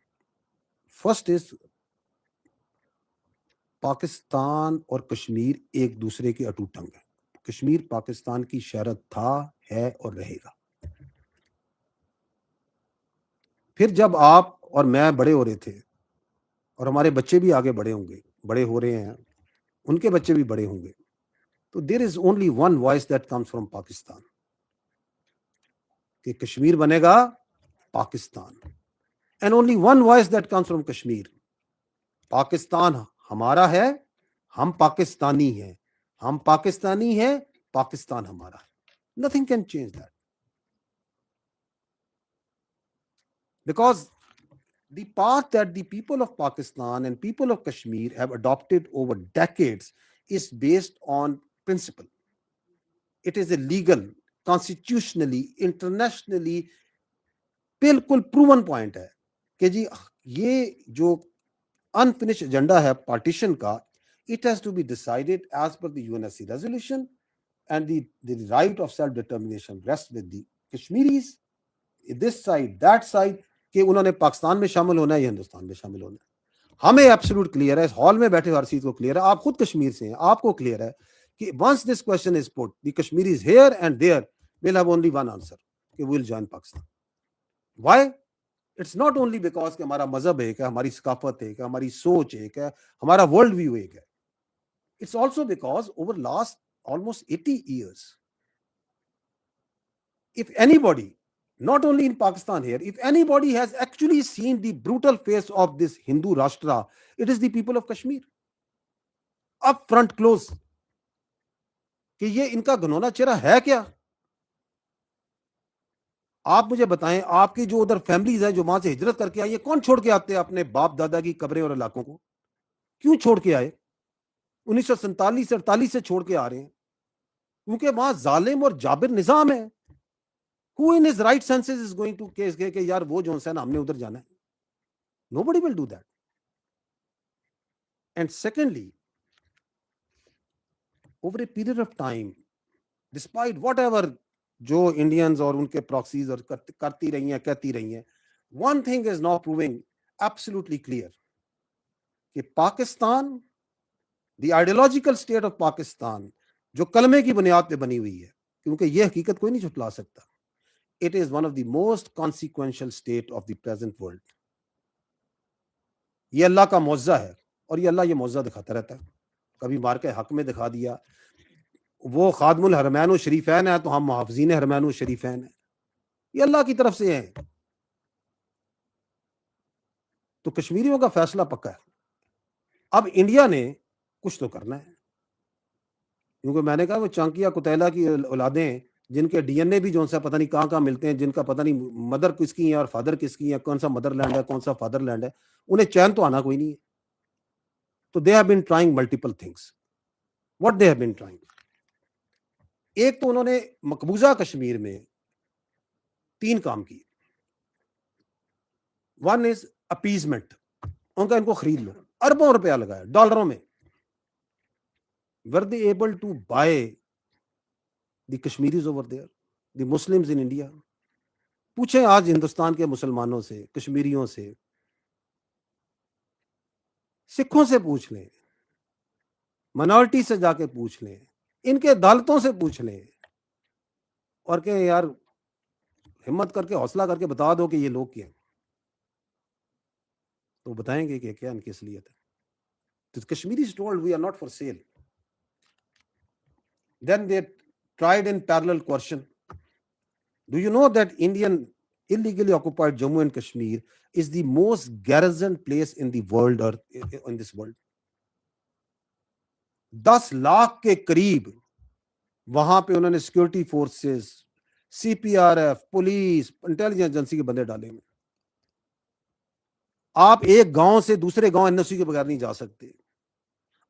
First is Pakistan اور کشمیر ایک دوسرے کے اٹوٹ انگ ہیں. کشمیر پاکستان کی شہرت تھا، ہے اور رہے گا. پھر جب آپ اور میں بڑے ہو رہے تھے اور ہمارے بچے بھی آگے بڑے ہوں گے، بڑے ہو رہے ہیں، ان کے بچے بھی بڑے ہوں گے، تو there is only one voice that comes from Pakistan کہ کشمیر بنے گا Pakistan. And only one voice that comes from Kashmir. Pakistan ہمارا ہے، ہم پاکستانی ہیں، ہم پاکستانی ہیں، پاکستان ہمارا ہے. Nothing can change that. Because the path that the people of Pakistan and people of Kashmir have adopted over decades is based on principle. It is a legal, constitutionally, internationally بالکل proven point ہے کہ جی یہ جو unfinished agenda ہے partition کا، it has to be decided as per the UNSC resolution, and the right of self-determination rests with the Kashmiris, this side, that side, کہ انہوں نے پاکستان میں شامل ہونا ہے یا ہندوستان میں شامل ہونا ہے. ہمیں ایبسولوٹ کلیئر ہے، اس ہال میں بیٹھے ہر چیز کو کلیئر ہے. آپ خود کشمیر سے ہیں، آپ کو کلیئر ہے کہ once this question is put, the Kashmiris here and there will have only one answer کہ we will join Pakistan. Why? It's not only because کہ ہمارا مذہب ایک ہے، ہماری ثقافت ایک ہے، ہماری سوچ ایک ہے، ہمارا ورلڈ ویو ایک ہے. It's also because over last almost 80 years, if anybody, not only in Pakistan here, if anybody has actually seen the brutal face of this Hindu Rashtra, it is the people of Kashmir. Up front close. کہ یہ ان کا گھنونا چہرہ ہے کیا؟ آپ مجھے بتائیں، آپ کی جو ادھر فیملیز ہیں جو وہاں سے ہجرت کر کے آئی ہیں، کون چھوڑ کے آتے ہیں اپنے باپ دادا کی قبریں اور علاقوں کو؟ کیوں چھوڑ کے آئے؟ 1947 سے 48 سے چھوڑ کے آ رہے ہیں، کیونکہ وہاں ظالم اور جابر نظام ہے. Who in his right senses is going to کہ یار وہ جو ہے نا ہم نے ادھر جانا ہے؟ Nobody will do that. And secondly, over a period of time, despite whatever جو انڈینز اور ان کے پراکسیز اور کرتی رہی ہیں کہتی رہی ہیں, one thing is now proving absolutely clear کہ Pakistan, the ideological state of Pakistan, جو کلمے کی بنیاد پہ بنی ہوئی ہے, کیونکہ یہ حقیقت کوئی نہیں جھٹلا سکتا, it is one of the most consequential state of the present world. یہ اللہ کا معجزہ ہے, اور یہ اللہ یہ معجزہ دکھاتا رہتا ہے. کبھی مار کے حق میں دکھا دیا, وہ خادم الحرمین و شریفین ہے تو ہم محافظین حرمین و شریفین ہیں, یہ اللہ کی طرف سے ہیں. تو کشمیریوں کا فیصلہ پکا ہے. اب انڈیا نے کچھ تو کرنا ہے, کیونکہ میں نے کہا وہ چانکیا کتیلا کی اولادیں ہیں جن کے ڈی این اے بھی جو سا پتہ نہیں کہاں کہاں ملتے ہیں, جن کا پتہ نہیں مدر کس کی ہے اور فادر کس کی ہے, کون سا مدر لینڈ ہے کون سا فادر لینڈ ہے, انہیں چین تو آنا کوئی نہیں ہے. تو they have been trying multiple things. What they have been trying, ایک تو انہوں نے مقبوضہ کشمیر میں 3 کام کیے. ون از اپیزمنٹ, ان کا ان کو خرید لو, اربوں روپیہ لگایا ڈالروں میں. were they able to buy the Kashmiris over there, the Muslims in India? پوچھیں آج ہندوستان کے مسلمانوں سے, کشمیریوں سے, سکھوں سے پوچھ لیں, منارٹی سے جا کے پوچھ لیں, ان کے عدالتوں سے پوچھ لیں, اور کہ یار ہمت کر کے حوصلہ کر کے بتا دو کہ یہ لوگ کیا ہیں, تو بتائیں گے کہ کیا ان کی اصلیت ہے. تو Kashmiris told we are not for sale. Then they tried in parallel coercion. Do you know that Indian illegally occupied Jammu and Kashmir is the most garrisoned place in the world, or in this world? 10 lakh کے قریب وہاں پہ انہوں نے security forces, C R P F, police, intelligence agency کے بندے ڈالے ہوئے. آپ ایک گاؤں سے دوسرے گاؤں NOC کے بغیر نہیں جا سکتے.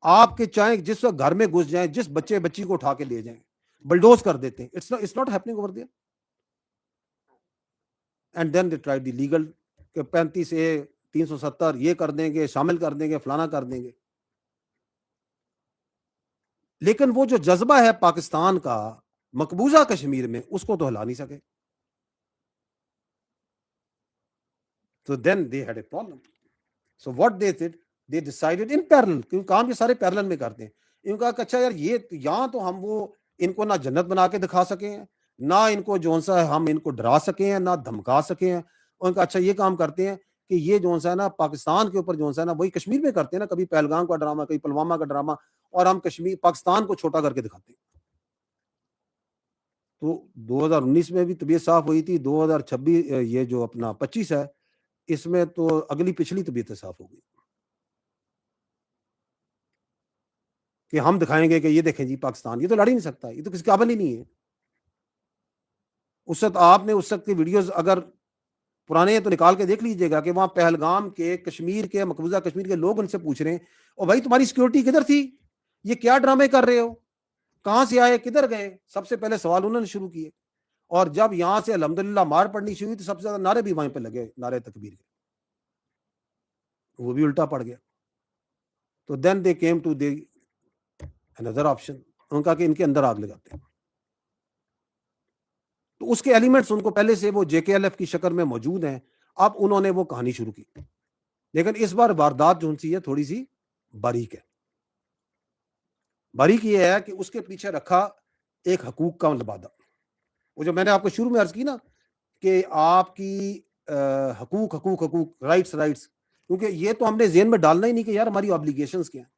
آپ کے چاہیں جس وقت گھر میں گھس جائیں, جس بچے بچی کو اٹھا کے لے جائیں, بلڈوز کر دیتے ہیں. It's not happening over there. And then they tried the legal کہ 35A 370 یہ کر دیں گے, شامل کر دیں گے, فلانا کر دیں گے. لیکن وہ جو جذبہ ہے پاکستان کا مقبوضہ کشمیر میں, اس کو تو ہلا نہیں سکے. So then they had a problem. So what they did, they decided in parallel, کیونکہ کام یہ سارے پیرلل میں کرتے ہیں. ان کا کہ اچھا یار یہ یہاں تو ہم وہ ان کو نہ جنت بنا کے دکھا سکے ہیں, نہ ان کو جو سا ہم ان کو ڈرا سکے ہیں, نہ دھمکا سکے ہیں. ان کا اچھا یہ کام کرتے ہیں کہ یہ جو سا ہے نا پاکستان کے اوپر جو سا ہے نا وہی کشمیر میں کرتے ہیں نا, کبھی پہلگام کا ڈرامہ, کبھی پلوامہ کا ڈرامہ, اور ہم کشمیر پاکستان کو چھوٹا کر کے دکھاتے ہیں. تو 2019 میں بھی طبیعت صاف ہوئی تھی, 2026 یہ جو اپنا 25 ہے اس میں تو اگلی پچھلی طبیعت صاف ہو گئی کہ ہم دکھائیں گے کہ یہ دیکھیں جی پاکستان یہ تو لڑ ہی نہیں سکتا, یہ تو کسی قابل ہی نہیں ہے. اس وقت آپ نے اس وقت کی ویڈیوز اگر پرانے تو نکال کے دیکھ لیجئے گا کہ وہاں پہلگام کے کشمیر کے مقبوضہ کشمیر کے لوگ ان سے پوچھ رہے ہیں, اور بھائی تمہاری سیکورٹی کدھر تھی, یہ کیا ڈرامے کر رہے ہو, کہاں سے آئے, کدھر گئے. سب سے پہلے سوال انہوں نے شروع کیے, اور جب یہاں سے الحمدللہ مار پڑنی شروع ہوئی تو سب سے زیادہ نعرے بھی وہیں پہ لگے, نعرے تکبیر کے, وہ بھی الٹا پڑ گیا. تو then they came to the another option, ان کا کہ ان کے اندر آگ لگاتے ہیں. تو اس کے ایلیمنٹس ان کو پہلے سے وہ JKLF کی شکل میں موجود ہیں. اب انہوں نے وہ کہانی شروع کی, لیکن اس بار واردات جو سی ہے تھوڑی سی باریک ہے. باریک یہ ہے کہ اس کے پیچھے رکھا ایک حقوق کا لبادہ. وہ جو میں نے آپ کو شروع میں عرض کی نا کہ آپ کی حقوق رائٹس, کیونکہ یہ تو ہم نے ذہن میں ڈالنا ہی نہیں کہ یار ہماری آبلیگیشنز کیا ہیں,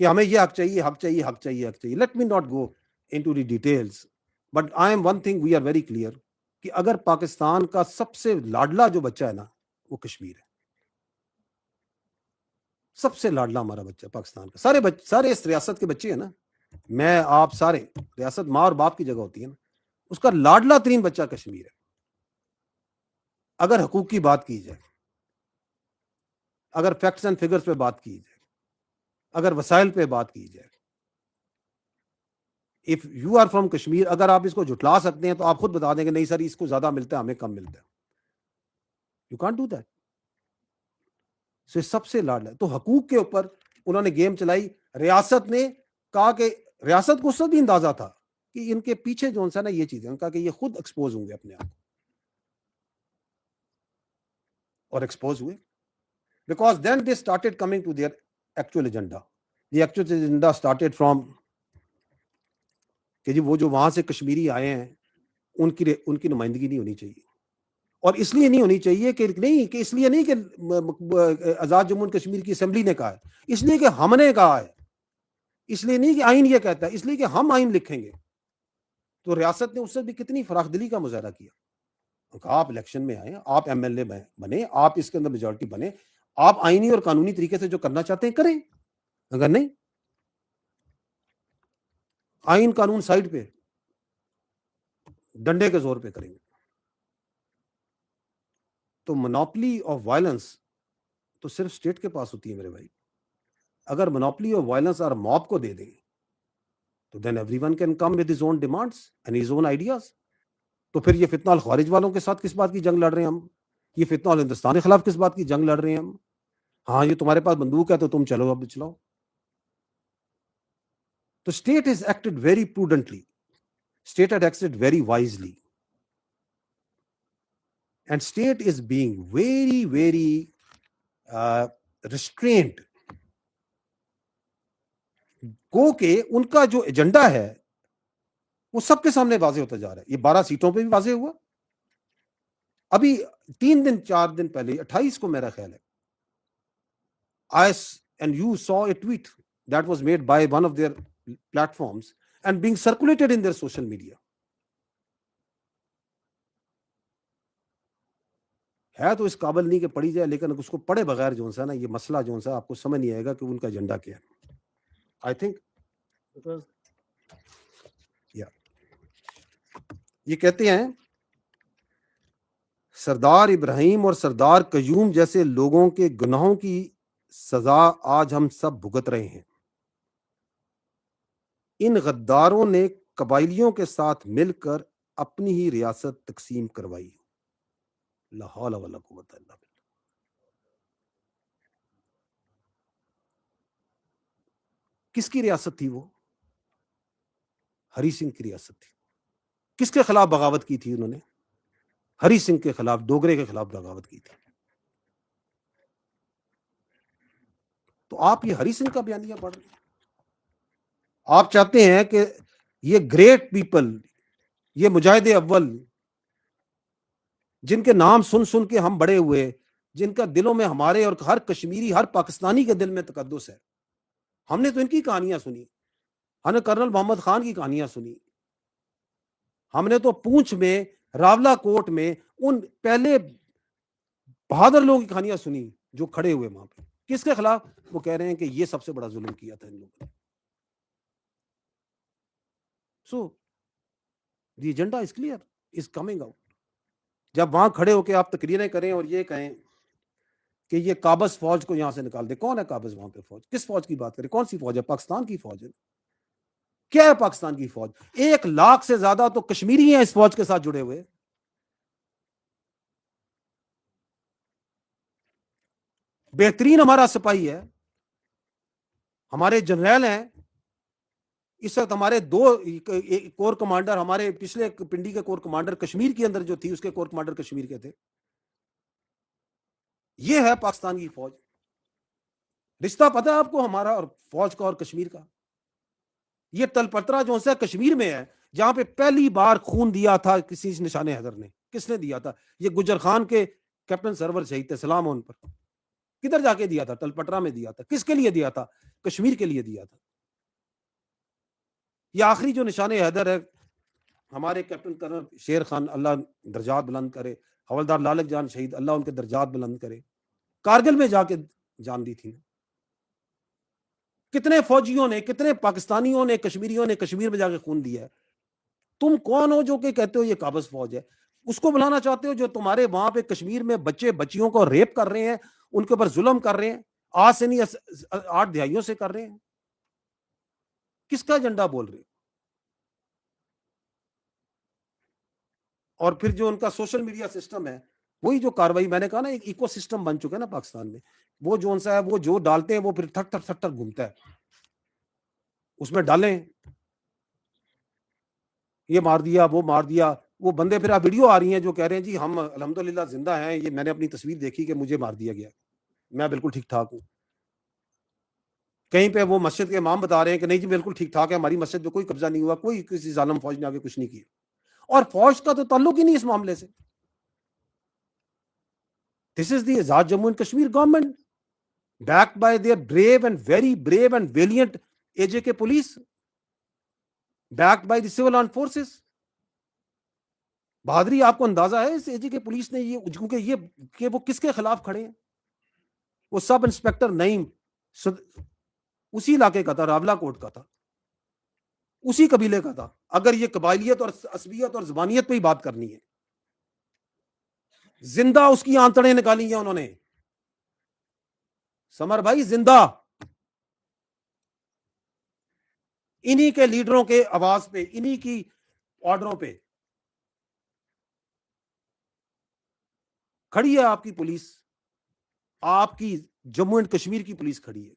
کہ ہمیں یہ حق چاہیے, حق چاہیے, حق چاہیے, حق چاہیے. Let me not go into the details, but I am one thing we are very clear کہ اگر پاکستان کا سب سے لاڈلا جو بچہ ہے نا وہ کشمیر ہے. سب سے لاڈلا ہمارا بچہ پاکستان کا, سارے اس ریاست کے بچے ہیں نا, میں آپ سارے, ریاست ماں اور باپ کی جگہ ہوتی ہے نا, اس کا لاڈلا ترین بچہ کشمیر ہے. اگر حقوق کی بات کی جائے, اگر فیکٹس اینڈ فگرز پہ بات کی جائے, اگر وسائل پہ بات کی جائے, if you are from Kashmir, اگر آپ اس کو جھٹلا سکتے ہیں تو آپ خود بتا دیں کہ نہیں سر اس کو زیادہ ملتا ہے ہمیں کم ملتا ہے. You can't do that. سب سے لاڈلا. تو حقوق کے اوپر انہوں نے گیم چلائی. ریاست نے کہا کہ ریاست کو اس وقت بھی اندازہ تھا کہ ان کے پیچھے جو ہے نا یہ چیزیں, کہا کہ یہ خود ایکسپوز ہوں گے اپنے آپ کو, اور ایکسپوز ہوئے. Because then they started coming to their actual agenda. The actual agenda started from کہ جی وہ جو وہاں سے کشمیری آئے ہیں ان کی نمائندگی نہیں ہونی چاہیے. اور اس لیے نہیں ہونی چاہیے کہ نہیں کہ اس لیے نہیں کہ آزاد جموں و کشمیر کی اسمبلی نے کہا ہے, اس لیے کہ ہم نے کہا ہے, اس لیے نہیں کہ آئین یہ کہتا ہے, اس لیے کہ ہم آئین لکھیں گے. تو ریاست نے اس سے بھی کتنی فراخ دلی کا مظاہرہ کیا. آپ الیکشن میں آئے, آپ ایم ایل اے بنے, آپ اس کے اندر میجورٹی بنے, آپ آئینی اور قانونی طریقے سے جو کرنا چاہتے ہیں کریں, اگر نہیں آئین قانون سائڈ پہ ڈنڈے کے زور پہ کریں گے. تو مونوپلی آف وائلنس تو صرف اسٹیٹ کے پاس ہوتی ہے میرے بھائی. اگر مونوپلی آف وائلنس اور موب کو دے دیں تو then everyone can come with his own demands and his own ideas. تو پھر یہ فتنہ الخوارج والوں کے ساتھ کس بات کی جنگ لڑ رہے ہیں ہم؟ یہ فتنہ الہندوستان کے خلاف کس بات کی جنگ لڑ رہے ہیں ہم؟ ہاں یہ تمہارے پاس بندوق ہے تو تم چلو اب چلاؤ. تو state is acted very prudently, state had acted very wisely, and state is being very very restrained. کو کہ ان کا جو ایجنڈا ہے وہ سب کے سامنے واضح ہوتا جا رہا ہے. یہ 12 سیٹوں پہ بھی واضح ہوا. ابھی 4 دن پہلے 28 کو میرا خیال ہے and you saw a tweet that was made by one of their platforms and being circulated in their social media. ہے تو اس قابل نہیں کہ پڑھی جائے, لیکن اس کو پڑھے بغیر جو ہے نا یہ مسئلہ جو ہے آپ کو سمجھ نہیں آئے گا کہ ان کا ایجنڈا کیا ہے. آئی تھنک یہ کہتے ہیں سردار ابراہیم اور سردار قیوم جیسے لوگوں کے گناہوں کی سزا آج ہم سب بھگت رہے ہیں. ان غداروں نے قبائلیوں کے ساتھ مل کر اپنی ہی ریاست تقسیم کروائی. لا حول ولا قوت الا باللہ. کس کی ریاست تھی وہ؟ ہری سنگھ کی ریاست تھی. کس کے خلاف بغاوت کی تھی انہوں نے؟ ہری سنگھ کے خلاف, ڈوگرے کے خلاف بغاوت کی تھی. تو آپ یہ ہری سنگھ کا بیانیہ پڑھ رہے ہیں. آپ چاہتے ہیں کہ یہ گریٹ پیپل, یہ مجاہد اول جن کے نام سن سن کے ہم بڑے ہوئے, جن کا دلوں میں ہمارے اور ہر کشمیری ہر پاکستانی کے دل میں تقدس ہے, ہم نے تو ان کی کہانیاں سنی, ہم نے کرنل محمد خان کی کہانیاں سنی, ہم نے تو پونچھ میں راولا کوٹ میں ان پہلے بہادر لوگوں کی کہانیاں سنی جو کھڑے ہوئے وہاں پہ. کس کے خلاف؟ وہ کہہ رہے ہیں کہ یہ سب سے بڑا ظلم کیا تھا ان لوگوں نے. So the agenda is clear, is coming out. جب وہاں کھڑے ہو کے آپ تقریریں کریں اور یہ کہیں کہ یہ قابض فوج کو یہاں سے نکال دے. کون ہے قابض وہاں پہ فوج؟ کس فوج کی بات کریں؟ کون سی فوج ہے؟ پاکستان کی فوج ہے. کیا ہے پاکستان کی فوج؟ 1 لاکھ سے زیادہ تو کشمیری ہیں اس فوج کے ساتھ جڑے ہوئے. بہترین ہمارا سپاہی ہے, ہمارے جنرل ہیں. اس وقت ہمارے 2 کور کمانڈر, ہمارے پچھلے پنڈی کے کور کمانڈر کشمیر کے اندر جو تھی اس کے کور کمانڈر کشمیر کے تھے. یہ ہے پاکستان کی فوج. رشتہ پتہ ہے آپ کو ہمارا اور فوج کا اور کشمیر کا؟ یہ تلپترا جو ہے کشمیر میں ہے, جہاں پہ پہلی بار خون دیا تھا کسی نشان حیدر نے. کس نے دیا تھا؟ یہ گجر خان کے کیپٹن سرور شہید تھے, سلام ان پر. کدھر جا کے دیا تھا؟ تلپٹرا میں دیا تھا. کس کے لیے دیا تھا؟ کشمیر کے لیے دیا تھا. یہ آخری جو نشان حیدر ہے ہمارے کیپٹن کرنل شیر خان, اللہ درجات بلند کرے, حوالدار لالک جان شہید, اللہ ان کے درجات بلند کرے, کارگل میں جا کے جان دی تھی. کتنے فوجیوں نے, کتنے پاکستانیوں نے, کشمیریوں نے کشمیر میں جا کے خون دیا ہے. تم کون ہو جو کہ کہتے ہو یہ قابض فوج ہے؟ اس کو بلانا چاہتے ہو جو تمہارے وہاں پہ کشمیر میں بچے بچیوں کو ریپ کر رہے ہیں, ان کے اوپر ظلم کر رہے ہیں, آج سے نہیں 8 دہائیوں سے کر رہے ہیں. کس کا ایجنڈا بول رہے ہیں؟ اور پھر جو ان کا سوشل میڈیا سسٹم ہے, وہی جو کاروائی میں نے کہا نا, ایک ایکو سسٹم بن چکا ہے نا پاکستان میں, وہ جو سا ہے وہ جو ڈالتے ہیں وہ پھر تھک تھک تھک تھک گھومتا ہے, اس میں ڈالیں یہ مار دیا وہ مار دیا, وہ بندے پھر ویڈیو آ رہی ہیں جو کہہ رہے ہیں جی ہم الحمدللہ زندہ ہیں, یہ میں نے اپنی تصویر دیکھی کہ مجھے مار دیا گیا, میں بالکل ٹھیک ٹھاک ہوں. کہیں پہ وہ مسجد کے امام بتا رہے ہیں کہ نہیں جی بالکل ٹھیک ٹھاک ہے, ہماری مسجد پہ کوئی قبضہ نہیں ہوا, کوئی کسی ظالم فوج نے آگے کچھ نہیں کیا, اور فوج کا تو تعلق ہی نہیں اس معاملے سے. This is the Azad Jammu and Kashmir government, backed by their brave and very brave and valiant AJK police, backed by the civil armed forces. بہادری آپ کو اندازہ ہے اس AJK پولیس نے, یہ کیونکہ یہ کہ وہ کس کے خلاف کھڑے ہیں, وہ سب انسپیکٹر نعیم اسی علاقے کا تھا, راولہ کوٹ کا تھا, اسی قبیلے کا تھا. اگر یہ قبائلیت اور عصبیت اور زبانیت پہ ہی بات کرنی ہے, زندہ اس کی آنتڑیں نکالی ہیں انہوں نے, سمر بھائی زندہ, انہی کے لیڈروں کے آواز پہ, انہی کی آرڈروں پہ کھڑی ہے آپ کی پولیس, آپ کی جموں اینڈ کشمیر کی پولیس کھڑی ہے,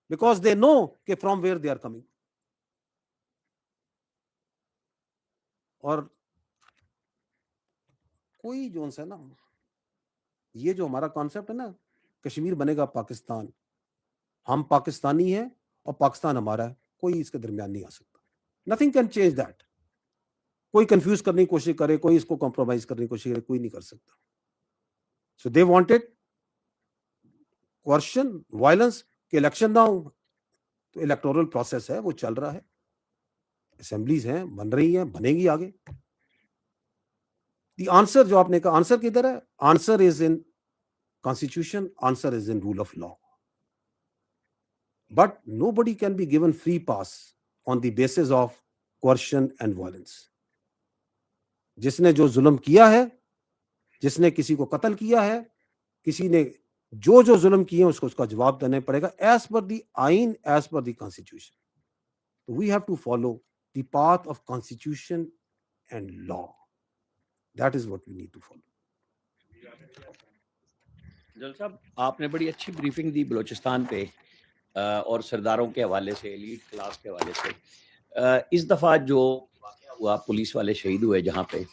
بیکاز دے نو کہ from where they are coming. اور کوئی جو ہے نا, یہ جو ہمارا کانسیپٹ ہے نا, کشمیر بنے گا پاکستان, ہم پاکستانی ہیں اور پاکستان ہمارا ہے, کوئی اس کے درمیان نہیں آ سکتا. Nothing can change that. کوئی کنفیوز کرنے کی کوشش کرے, کوئی اس کو کمپرومائز کرنے کی کوشش کرے, کوئی نہیں کر سکتا. سو دے وانٹڈ کوئرشن, وائلنس, کہ الیکشن نہ ہو. تو الیکٹورل پروسیس ہے وہ چل رہا ہے, اسمبلیز ہیں بن رہی ہیں, بنے گی آگے. دی آنسر جو آپ نے کہا, آنسر کدھر ہے؟ Answer is in constitution, answer is in rule of law. But nobody can be given free pass on the basis of coercion and violence. جس نے جو ظلم کیا ہے, جس نے کسی کو قتل کیا ہے, کسی نے جو ظلم کیے ہیں اس کو اس کا جواب دینا پڑے گا, ایز پر دی آئین, as per the constitution. We have to follow the path of constitution and law. That is what we need to follow. جل صاحب, آپ نے بڑی اچھی بریفنگ دی بلوچستان پہ اور سرداروں کے حوالے سے, ایلیٹ کلاس کے حوالے سے. اس دفعہ جو واقعہ ہوا, پولیس والے شہید ہوئے جہاں پہ,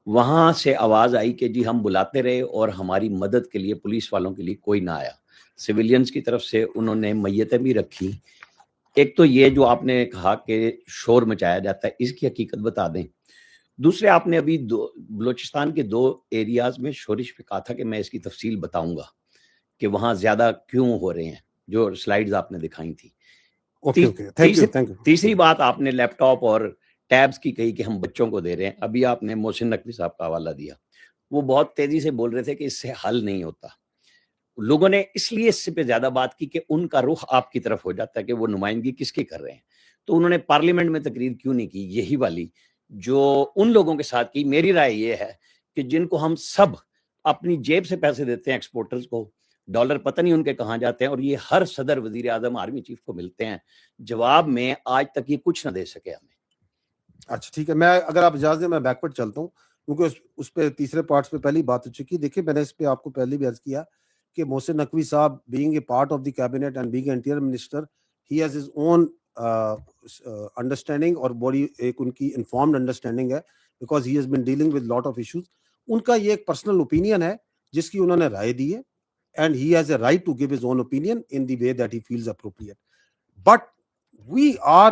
وہاں سے آواز آئی کہ جی ہم بلاتے رہے اور ہماری مدد کے لیے پولیس والوں کے لیے کوئی نہ آیا. سویلینز کی طرف سے انہوں نے میتیں بھی رکھی. ایک تو یہ جو آپ نے کہا کہ شور مچایا جاتا ہے, اس کی حقیقت بتا دیں. دوسرے, آپ نے ابھی بلوچستان کے 2 ایریاز میں شورش پہ کہا تھا کہ میں اس کی تفصیل بتاؤں گا کہ وہاں زیادہ کیوں ہو رہے ہیں, جو سلائیڈز آپ نے دکھائی تھی. تیسری بات آپ نے لیپ ٹاپ اور ٹیبز کی کہی کہ ہم بچوں کو دے رہے ہیں. ابھی آپ نے محسن نقوی صاحب کا حوالہ دیا, وہ بہت تیزی سے بول رہے تھے کہ اس سے حل نہیں ہوتا. لوگوں نے اس لیے اس سے پہ زیادہ بات کی کہ ان کا رخ آپ کی طرف ہو جاتا ہے کہ وہ نمائندگی کس کی کر رہے ہیں. تو انہوں نے پارلیمنٹ میں تقریر کیوں نہیں کی, یہی والی جو ان لوگوں کے ساتھ کی. میری رائے یہ ہے کہ جن کو ہم سب اپنی جیب سے پیسے دیتے ہیں, ایکسپورٹرز کو, ڈالر پتہ نہیں ان کے کہاں جاتے ہیں, اور یہ ہر صدر, وزیر اعظم, آرمی چیف کو ملتے ہیں, جواب میں آج تک یہ کچھ نہ دے سکے ہمیں. اچھا ٹھیک ہے, میں اگر آپ اجازت دیں میں بیکورڈ چلتا ہوں, کیونکہ اس پہ تیسرے پارٹس پہ پہلی بات ہو چکی. دیکھیں میں نے اس پہ آپ کو پہلے بھی عرض کیا کہ محسن نقوی صاحب being a part of the cabinet and being interior minister, he has his own understanding, اور بڑی ایک ان کی انفارمڈ انڈرسٹینڈنگ ہے, because he has been dealing with lot of issues. ان کا یہ ایک پرسنل اوپینین ہے جس کی انہوں نے رائے دی ہے, and he has a right to give his own opinion in the way that he feels appropriate. But we are,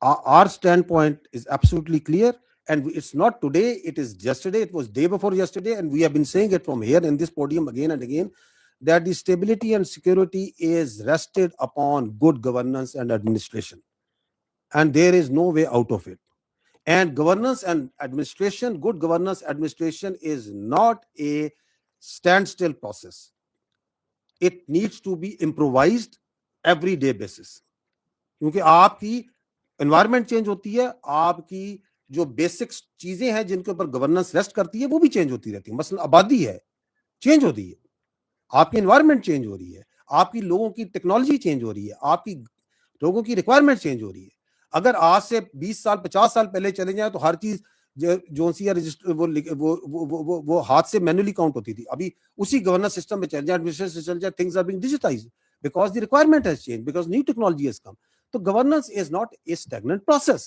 our standpoint is absolutely clear, and it's not today, it is yesterday, it was day before yesterday, and we have been saying it from here in this podium again and again, that the stability and security is rested upon good governance and administration, and there is no way out of it. And governance and administration, good governance administration is not a standstill process. It needs to be improvised every day basis, کیونکہ آپ کی environment change ہوتی ہے, آپ کی جو basic چیزیں ہیں جن کے اوپر گورننس ریسٹ کرتی ہے وہ بھی چینج ہوتی رہتی ہے. مثلا آبادی ہے, چینج ہوتی ہے, آپ کی انوائرمنٹ چینج ہو رہی ہے, آپ کی لوگوں کی ٹیکنالوجی چینج ہو رہی ہے, آپ کی لوگوں کی ریکوائرمنٹ چینج ہو رہی ہے. اگر آج سے 20 سال 50 سال پہلے چلے جائیں تو ہر چیز جو سی رجسٹر وہ ہاتھ سے مینولی کاؤنٹ ہوتی تھی. ابھی اسی گورننس سسٹم میں چل جائے, ایڈمنسٹریشن سے چل جائے, things are being digitised because the requirement has changed, because new technology has come. So governance is not a stagnant process.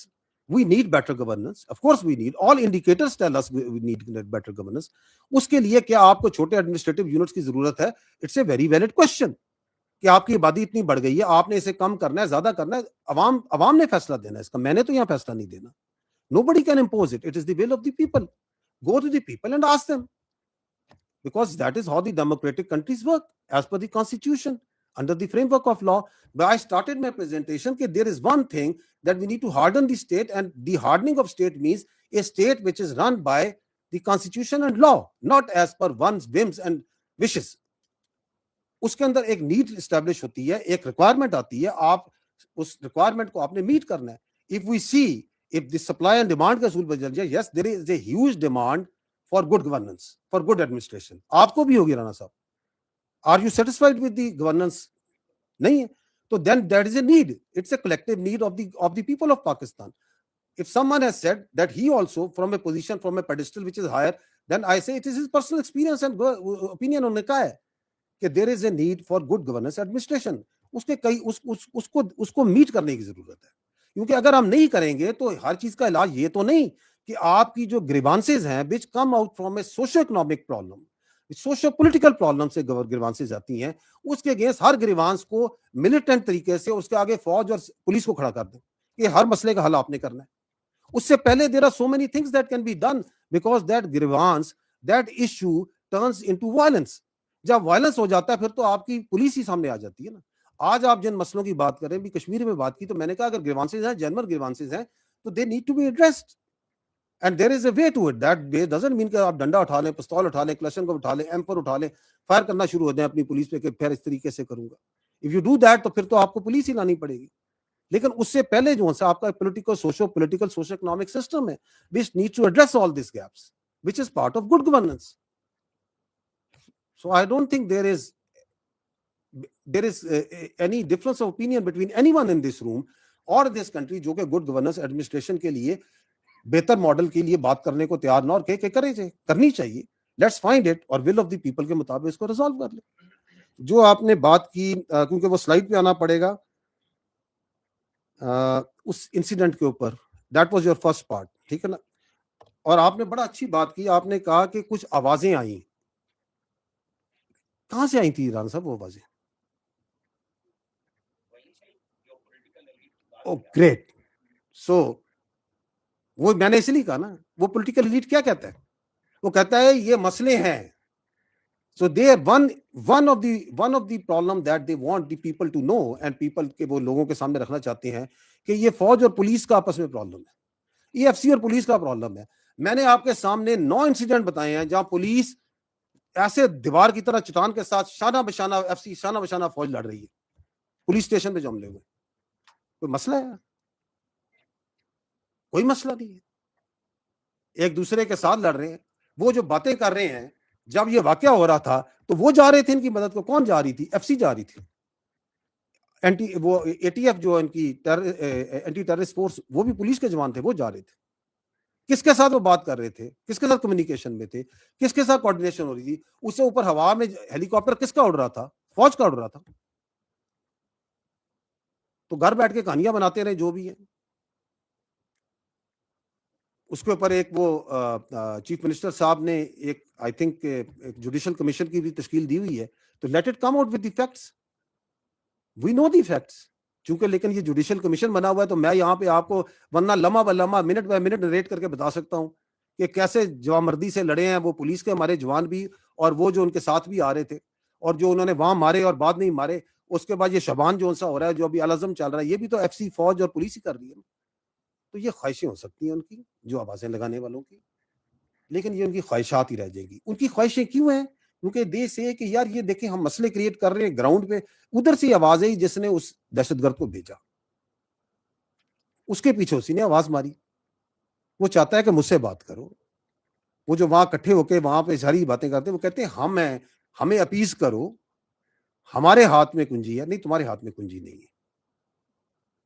We need better governance. Of course we need. All indicators tell us we need better governance. اس کے لیے کیا آپ کو چھوٹے administrative units کی ضرورت ہے؟ It's a very valid question. کہ آپ کی آبادی اتنی بڑھ گئی ہے, آپ نے اسے کم کرنا ہے, زیادہ کرنا ہے, عوام نے فیصلہ دینا ہے اس کا. میں نے تو یہاں فیصلہ نہیں دینا. Nobody can impose it. It is the will of the people. Go to the people and ask them. Because that is how the democratic countries work, as per the constitution, under the framework of law. But I started my presentation that there is one thing that we need to harden the state, and the hardening of state means a state which is run by the constitution and law, not as per one's whims and wishes. اس کے اندر ایک need establish ہوتی ہے, ایک requirement آتی ہے, آپ اس requirement کو آپ نے میٹ کرنا ہے. If we see, if the supply and demand کا اصول بدل جائے, yes, there is a huge demand for good governance, for good administration. آپ کو بھی ہوگی رانا صاحب. Are you satisfied with the governance? نہیں ہے. So then that is a need. It's a collective need of the people of Pakistan. If someone has said that he also from a position, from a pedestal which is higher, then I say it is his personal experience and opinion. انہوں نے کہا ہے کہ there is a need for good governance administration. اس کو meat کرنے کی ضرورت ہے. کیونکہ اگر ہم نہیں کریں گے تو ہر چیز کا علاج یہ تو نہیں کہ آپ کی جو گریوانسز ہیں which come out from a socio-economic problem, socio-political problem سے گریوانسز آتی ہیں, اس کے اگینسٹ ہر گریوانس کو ملیٹنٹ طریقے سے اس کے آگے فوج اور پولیس کو کھڑا کر دیں کہ ہر مسئلے کا حل آپ نے کرنا ہے. اس سے پہلے there are so many things that can be done, because that grievance, that issue turns into violence. جب وائلنس ہو جاتا ہے پھر تو آپ کی پولیس ہی سامنے آ جاتی ہے نا. آج آپ جن مسئلوں کی بات کریں, بھی کشمیر میں بات کی, تو میں نے کہا اگر گریوانسز ہیں, جنرل گریوانسز ہیں, تو they need to be addressed, and there is a way to it. That way doesn't mean کہ آپ ڈنڈا اٹھا لیں, پستول اٹھا لیں, کلشن کو اٹھا لیں, ایمپر اٹھا لیں, فائر کرنا شروع ہو جائیں اپنی پولیس پہ کہ پھر اس طریقے سے کروں گا. اف یو ڈو دیٹ تو پھر تو آپ کو پولیس ہی لانی پڑے گی. لیکن اس سے پہلے جو ہے آپ کا پولیٹیکل سوشو اکنامک سسٹم ہے which needs to address all these gaps, which is part of good governance. So I don't think there is any difference of opinion between anyone in this room or this country جو کہ good governance administration کے لیے بہتر model کے لیے بات کرنے کو تیار نہ, اور کہ کرنی چاہیے. لیٹس فائنڈ اٹ, اور ول آف دی پیپل کے مطابق اس کو ریزالو کر لیں. جو آپ نے بات کی, کیونکہ وہ سلائڈ پہ آنا پڑے گا, اس انسیڈنٹ کے اوپر, that was your first part, ٹھیک ہے نا. اور آپ نے بڑا اچھی بات کی, آپ نے کہا کہ کچھ آوازیں آئیں. کہاں سے آئی تھی رانا صاحب وہ آوازیں؟ او گریٹ. سو وہ میں نے اس لیے کہا نا, وہ پولیٹیکل ایلیٹ کیا کہتا ہے, وہ کہتا ہے یہ مسئلے ہیں. So they are one of the problem that they want the people to know, and people کے وہ لوگوں کے سامنے رکھنا چاہتے ہیں کہ یہ فوج اور پولیس کا آپس میں پرابلم ہے, یہ ایف سی اور پولیس کا پرابلم ہے. میں نے آپ کے سامنے 9 انسیڈنٹ بتائے ہیں جہاں پولیس ایسے دیوار کی طرح چٹان کے ساتھ شانہ بشانہ ایف سی شانہ بشانہ فوج لڑ رہی ہے پولیس اسٹیشن پہ جو حملے ہوئے. کوئی مسئلہ ہے؟ کوئی مسئلہ نہیں ہے. ایک دوسرے کے ساتھ لڑ رہے ہیں. وہ جو باتیں کر رہے ہیں, جب یہ واقعہ ہو رہا تھا تو وہ جا رہے تھے ان کی مدد کو. کون جا رہی تھی؟ ایف سی جا رہی تھی. وہ اے ٹی ایف جو ان کی اینٹی ٹیررسٹ فورس, وہ بھی پولیس کے جوان تھے, وہ جا رہے تھے. کس کے ساتھ وہ بات کر رہے تھے, کس کے ساتھ کمیونیکیشن میں تھے, کس کے ساتھ کوآرڈینیشن ہو رہی تھی. اس سے اوپر ہوا میں ہیلی کاپٹر کس کا اڑ رہا تھا؟ فوج کا اڑ رہا تھا. تو گھر بیٹھ کے کہانیاں بناتے رہے جو بھی ہیں. اس کے اوپر ایک وہ چیف منسٹر صاحب نے ایک آئی تھنک جوڈیشل کمیشن کی بھی تشکیل دی ہوئی ہے, تو let it come out with the facts. We know the facts. چونکہ لیکن یہ جوڈیشل کمیشن بنا ہوا ہے تو میں یہاں پہ آپ کو ورنہ لمحہ ب لمحہ منٹ بائی منٹ ریٹ کر کے بتا سکتا ہوں کہ کیسے جوامردی سے لڑے ہیں وہ پولیس کے ہمارے جوان بھی, اور وہ جو ان کے ساتھ بھی آ رہے تھے, اور جو انہوں نے وہاں مارے اور بعد نہیں مارے. اس کے بعد یہ شبان جو سا ہو رہا ہے, جو ابھی الازم چل رہا ہے, یہ بھی تو ایف سی فوج اور پولیس ہی کر رہی ہے. تو یہ خواہشیں ہو سکتی ہیں ان کی, جو آوازیں لگانے والوں کی, لیکن یہ ان کی خواہشات ہی رہ جائیں گی. ان کی خواہشیں کیوں ہیں؟ کیونکہ دے سے کہ یار یہ دیکھیں ہم مسئلے کریٹ کر رہے ہیں گراؤنڈ پہ, ادھر سے آواز ہے جس نے اس دہشت گرد کو بھیجا, اس کے پیچھے اسی نے آواز ماری. وہ چاہتا ہے کہ مجھ سے بات کرو. وہ جو وہاں اکٹھے ہو کے وہاں پہ ساری باتیں کرتے ہیں, وہ کہتے ہیں ہمیں اپیز کرو, ہمارے ہاتھ میں کنجی ہے. نہیں, تمہارے ہاتھ میں کنجی نہیں ہے.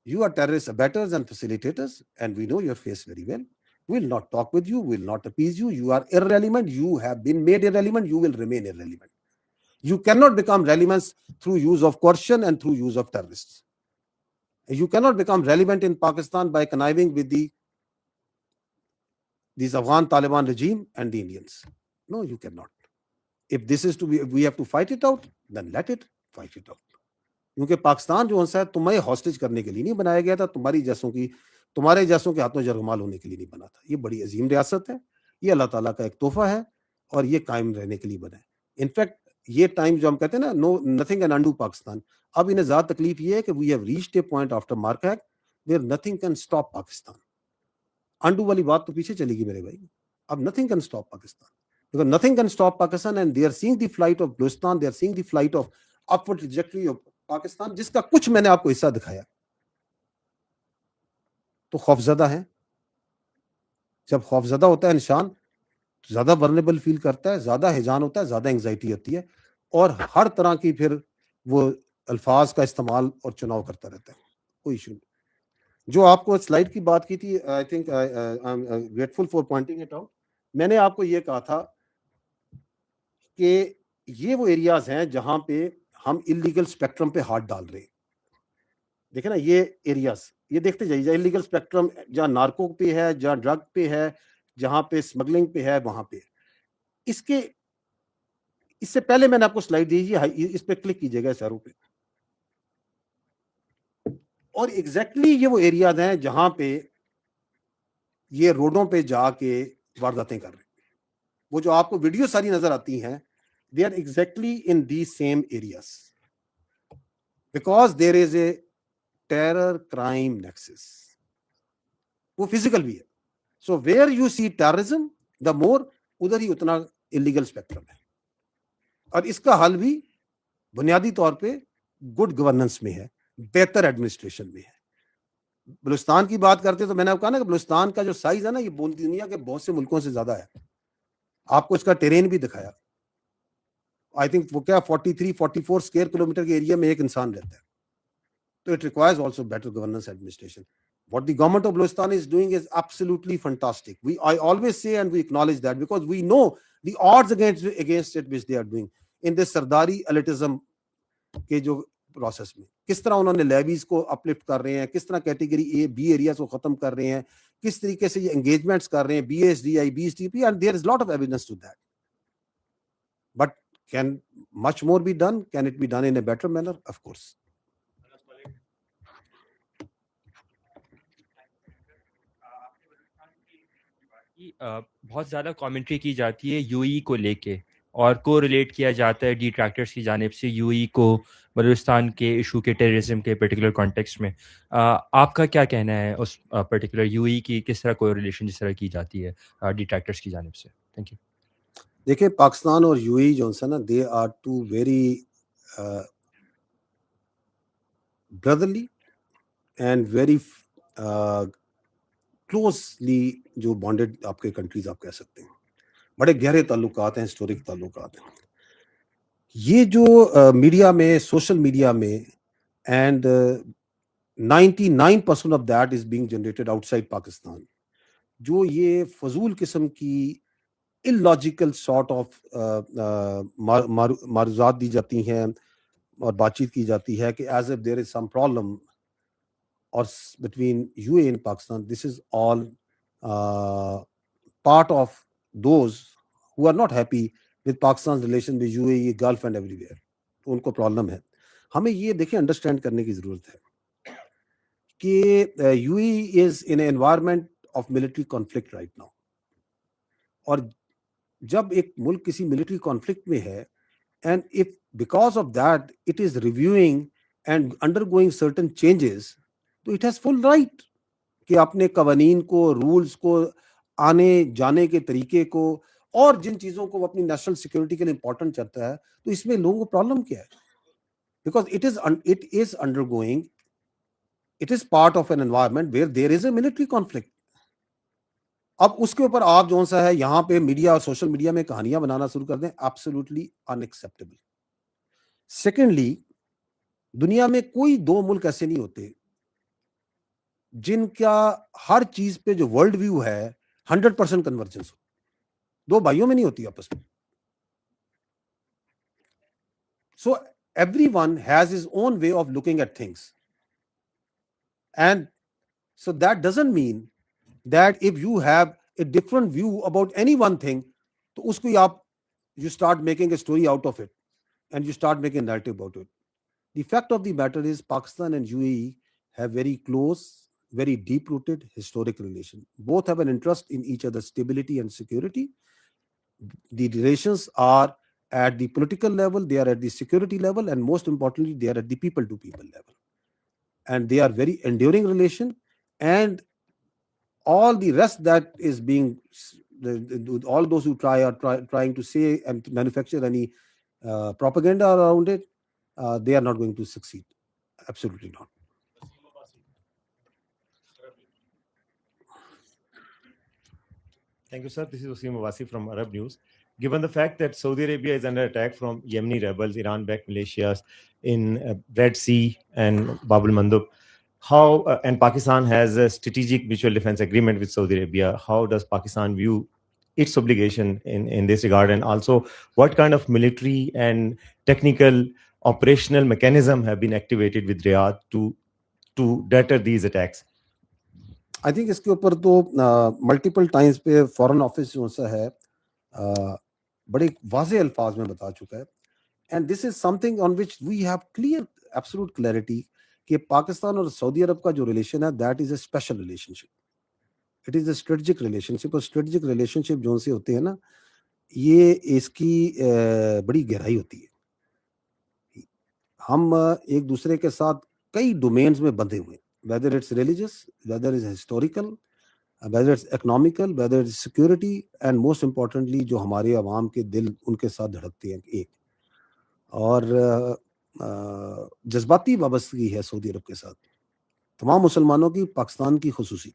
You are terrorist abettors and facilitators, and we know your face very well. will not talk with you, will not appease you. You are irrelevant. You have been made irrelevant. You will remain irrelevant. You cannot become relevant through use of coercion and through use of terrorists. You cannot become relevant in Pakistan by conniving with these Afghan Taliban regime and the Indians. No, you cannot. If this is to be, we have to fight it out, then let it fight it out. کیونکہ پاکستان جو ہے تمہیں hostage کرنے کے لیے نہیں بنایا گیا تھا, تمہارے جیسوں کے ہاتھوں جرگمال ہونے کے لیے نہیں بنا تھا. یہ بڑی عظیم ریاست ہے, یہ اللہ تعالیٰ کا ایک تحفہ ہے اور یہ قائم رہنے کے لیے بنا ہے. انفیکٹ یہ ٹائم جو ہم کہتے ہیں نا, nothing can undo پاکستان, اب انہیں زیادہ تکلیف یہ ہے کہ we have reached a point after Marquette where nothing can stop Pakistan. Indo والی بات تو پیچھے چلے گی میرے بھائی. اب nothing can stop Pakistan. Because nothing can stop Pakistan, and they are seeing the flight of Balochistan, they are seeing the flight of upward trajectory of Pakistan, جس کا کچھ میں نے آپ کو حصہ دکھایا. تو خوفزدہ ہیں. جب خوفزدہ ہوتا ہے انسان, زیادہ ورنیبل فیل کرتا ہے, زیادہ ہیجان ہوتا ہے, زیادہ انگزائٹی ہوتی ہے, اور ہر طرح کی پھر وہ الفاظ کا استعمال اور چناؤ کرتا رہتا ہے. کوئی ایشو نہیں. جو آپ کو سلائیڈ کی بات کی تھی, آئی think I am grateful for pointing it out. میں نے آپ کو یہ کہا تھا کہ یہ وہ ایریاز ہیں جہاں پہ ہم انلیگل اسپیکٹرم پہ ہاتھ ڈال رہے ہیں. دیکھیں نا یہ ایریاز, یہ دیکھتے جائیے, انلیگل اسپیکٹرم جہاں نارکو پہ ہے, جہاں ڈرگ پہ ہے, جہاں پہ اسمگلنگ پہ ہے, وہاں پہ. اس سے پہلے میں نے آپ کو سلائیڈ دی, اس پہ کلک کیجیے گا سیرو پہ, اور ایگزیکٹلی یہ وہ ایریاز ہیں جہاں پہ یہ روڈوں پہ جا کے وارداتیں کر رہے ہیں. وہ جو آپ کو ویڈیو ساری نظر آتی ہیں, they are exactly in these same areas because there is a terror crime nexus. وہ physical بھی ہے. So where you see terrorism, the more ادھر ہی اتنا illegal spectrum ہے. اور اس کا حل بھی بنیادی طور پہ good governance میں ہے, بہتر ایڈمنسٹریشن میں ہے. بلوچستان کی بات کرتے تو میں نے کہا نا کہ بلوچستان کا جو سائز ہے نا, یہ دنیا کے بہت سے ملکوں سے زیادہ ہے. آپ کو اس کا ٹیرین بھی دکھایا. آئی تھنک وہ کیا 43-44 اسکوائر کلومیٹر کے ایریا میں ایک انسان رہتا ہے. تو it requires also better governance administration. What the government of Balochistan is doing is absolutely fantastic. I always say and we acknowledge that because we know the odds against it which they are doing in this Sardari elitism کے جو process میں. کس طرح انہوں نے levies کو uplift کر رہے ہیں, کس طرح کیٹیگری اے بی ایریاز کو ختم کر رہے ہیں, کس طریقے سے یہ انگیجمنٹس کر رہے ہیں, BSDI, BSTP, and there is lot of evidence to that. But can much more be done? Can it be done in a better manner? Of course. بہت زیادہ کامنٹری کی جاتی ہے یو ای کو لے کے, اور کو ریلیٹ کیا جاتا ہے ڈیٹریکٹرز کی جانب سے یو ای کو بلوچستان کے ایشو کے, ٹیررزم کے پرٹیکولر کانٹیکسٹ میں. آپ کا کیا کہنا ہے اس پرٹیکولر یو ای کی کس طرح کوئی ریلیشن جس طرح کی جاتی ہے ڈیٹریکٹرز کی جانب سے؟ Thank you. دیکھیں پاکستان اور یو اے جو ہے نا, they are two very brotherly and very closely جو بانڈیڈ آپ کے کنٹریز آپ کہہ سکتے ہیں. بڑے گہرے تعلقات ہیں, ہسٹورک تعلقات ہیں. یہ جو میڈیا میں, سوشل میڈیا میں, and 99% of that is being generated out side Pakistan, جو یہ فضول قسم کی illogical sort of معروضات دی جاتی ہیں اور بات چیت کی جاتی ہے کہ as if there is some problem or between UAE and Pakistan, this is all part of those who are not happy with Pakistan's relation with UAE, Gulf and everywhere. تو ان کو پرابلم ہے. ہمیں یہ دیکھیں انڈرسٹینڈ کرنے کی ضرورت ہے کہ UAE is in an environment of military conflict right now. اور جب ایک ملک کسی ملٹری کانفلکٹ میں ہے, and if because of that it is reviewing and under going certain changes, تو اٹ ہیز فل رائٹ کہ اپنے قوانین کو, رولز کو, آنے جانے کے طریقے کو, اور جن چیزوں کو وہ اپنی نیشنل سیکورٹی کے لیے امپورٹنٹ چاہتا ہے, تو اس میں لوگوں کو پرابلم کیا ہے؟ Because it is under going, it is part of an environment where there is a military conflict. اب اس کے اوپر آپ جو سا ہے یہاں پہ میڈیا اور سوشل میڈیا میں کہانیاں بنانا شروع کر دیں, ایبسولوٹلی ان ایکسیپٹیبل. سیکنڈلی, دنیا میں کوئی دو ملک ایسے نہیں ہوتے جن کا ہر چیز پہ جو ورلڈ ویو ہے, 100% کنورجنس ہو. دو بھائیوں میں نہیں ہوتی آپس میں. So everyone has his own way of looking at things. And so that doesn't mean that if you have a different view about any one thing, تو اس کو you start making a story out of it and you start making a narrative about it. The fact of the matter is Pakistan and UAE have very close, very deep-rooted historic relation. Both have an interest in each other's stability and security. The relations are at the political level, they are at the security level, and most importantly, they are at the people-to-people level. And they are very enduring relation, and all the rest that is being, all those who trying to say and manufacture any propaganda around it, they are not going to succeed. Absolutely not. Thank you, sir. This is Wasim Awasi from Arab News. Given the fact that Saudi Arabia is under attack from Yemeni rebels, Iran-backed militias in Red Sea and Bab al-Mandab, how and Pakistan has a strategic mutual defense agreement with Saudi Arabia, how does Pakistan view its obligation in this regard? And also, what kind of military and technical operational mechanism have been activated with Riyadh to deter these attacks? I think اس کے اوپر تو multiple Times پہ foreign office جو سا ہے بڑے واضح الفاظ میں بتا چکا ہے. And this is something on which we have clear absolute clarity کہ پاکستان اور سعودی عرب کا جو ریلیشن ہے that is a special relationship. It is a strategic relationship. اور اسٹریٹجک ریلیشن شپ جو سے ہوتے ہیں نا, یہ اس کی بڑی گہرائی ہوتی ہے. ہم ایک دوسرے کے ساتھ کئی ڈومینز میں بندھے ہوئے ہیں, whether it's religious, whether it's historical, whether it's economical, whether it's security, and most importantly جو ہمارے عوام کے دل ان کے ساتھ دھڑکتے ہیں ایک, اور جذباتی وابستگی ہے سعودی عرب کے ساتھ. تمام مسلمانوں کی, پاکستان کی خصوصی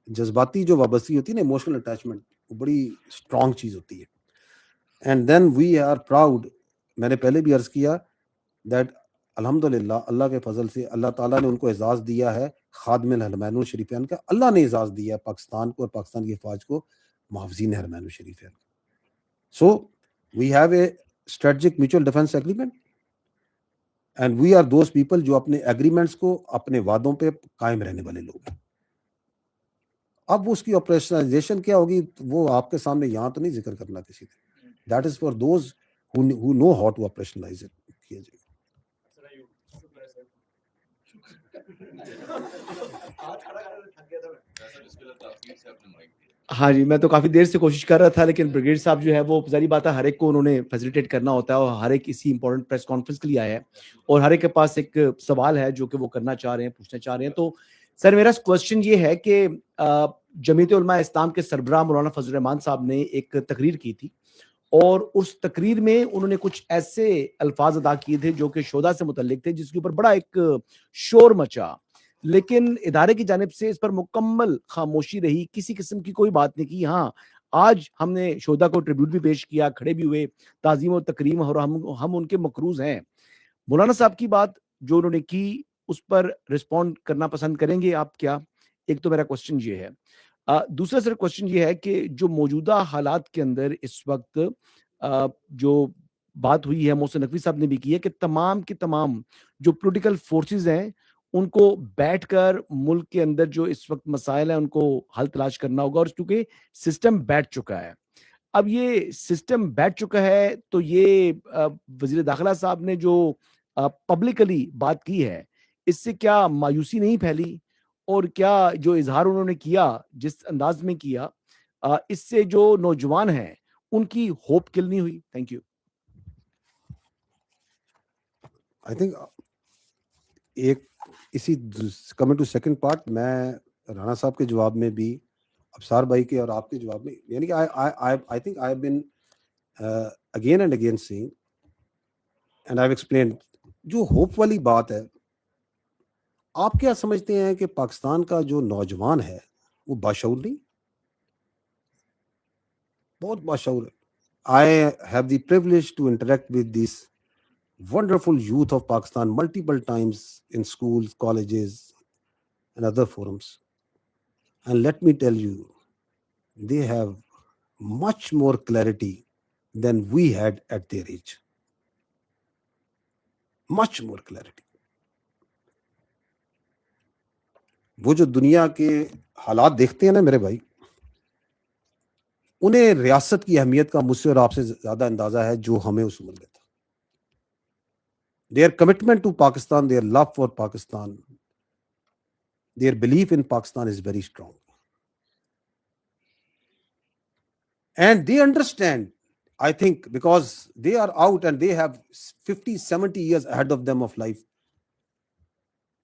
جذباتی جو وابستگی ہوتی ہے نا, ایموشنل اٹیچمنٹ, وہ بڑی اسٹرانگ چیز ہوتی ہے. And then we are proud, میں نے پہلے بھی عرض کیا دیٹ الحمدللہ اللہ کے فضل سے اللہ تعالیٰ نے ان کو اعزاز دیا ہے خادم الحرمین الشریفین کا. اللہ نے اعزاز دیا ہے پاکستان کو اور پاکستان کی فوج کو محافظین حرمین الشریفین. So we have a strategic mutual defence agreement and we are those people جو اپنے ایگریمنٹس کو, اپنے وعدوں پہ قائم رہنے والے لوگ ہیں. اب اس کی آپریشنلائزیشن کیا ہوگی وہ آپ کے سامنے یہاں تو نہیں ذکر کرنا کسی نے. That is for those who know how to operationalize it. کیا جائے. ہاں جی, میں تو کافی دیر سے کوشش کر رہا تھا, لیکن بریگیڈ صاحب جو ہے وہ ظاہری بات ہے ہر ایک کو انہوں نے فیسیلیٹیٹ کرنا ہوتا ہے, اور ہر ایک اسی امپورٹنٹ پریس کانفرنس کے لیے آیا ہے, اور ہر ایک کے پاس ایک سوال ہے جو کہ وہ کرنا چاہ رہے ہیں, پوچھنا چاہ رہے ہیں. تو سر میرا کوشچن یہ ہے کہ جمعیت علماء اسلام کے سربراہ مولانا فضل الرحمان صاحب نے ایک تقریر کی تھی, اور اس تقریر میں انہوں نے کچھ ایسے الفاظ ادا کیے تھے جو کہ شہداء سے متعلق تھے, جس کے اوپر بڑا ایک شور مچا, لیکن ادارے کی جانب سے اس پر مکمل خاموشی رہی, کسی قسم کی کوئی بات نہیں کی. ہاں, آج ہم نے شہداء کو ٹریبیوٹ بھی پیش کیا, کھڑے بھی ہوئے, تعظیم و تکریم, اور ہم ان کے مقروض ہیں. مولانا صاحب کی بات جو انہوں نے کی اس پر رسپونڈ کرنا پسند کریں گے آپ کیا؟ ایک تو میرا کوشچن یہ ہے. دوسرا سر کوشچن یہ ہے کہ جو موجودہ حالات کے اندر اس وقت جو بات ہوئی ہے, محسن نقوی صاحب نے بھی کی ہے کہ تمام کے تمام جو پولیٹیکل فورسز ہیں ان کو بیٹھ کر ملک کے اندر جو اس وقت مسائل ہیں ان کو حل تلاش کرنا ہوگا, اور چونکہ سسٹم بیٹھ چکا ہے. اب یہ سسٹم بیٹھ چکا ہے تو یہ وزیر داخلہ صاحب نے جو پبلکلی بات کی ہے, اس سے کیا مایوسی نہیں پھیلی, اور کیا جو اظہار انہوں نے کیا جس انداز میں کیا, اس سے جو نوجوان ہیں ان کی ہوپ کل نہیں ہوئی؟ Thank you. آئی تھنک ایک اسی کمنگ ٹو سیکنڈ پارٹ, میں رانا صاحب کے جواب میں بھی, ابصار بھائی کے اور آپ کے جواب میں, یعنی کہ I think I have been again and again saying and I have explained جو ہوپ والی بات ہے. آپ کیا سمجھتے ہیں کہ پاکستان کا جو نوجوان ہے وہ باشعور نہیں؟ بہت باشعور ہے. I have the privilege to interact with this wonderful youth of Pakistan multiple times in schools, colleges and other forums, and let me tell you, they have much more clarity than we had at their age. Much more clarity. وہ جو دنیا کے حالات دیکھتے ہیں نا میرے بھائی, انہیں ریاست کی اہمیت کا مجھ سے اور آپ سے زیادہ اندازہ ہے جو ہمیں اس عمر میں تھا. Their commitment to Pakistan, their love for Pakistan, their belief in Pakistan is very strong. And they understand, I think, because they are out and they have 50, 70 years ahead of them of life,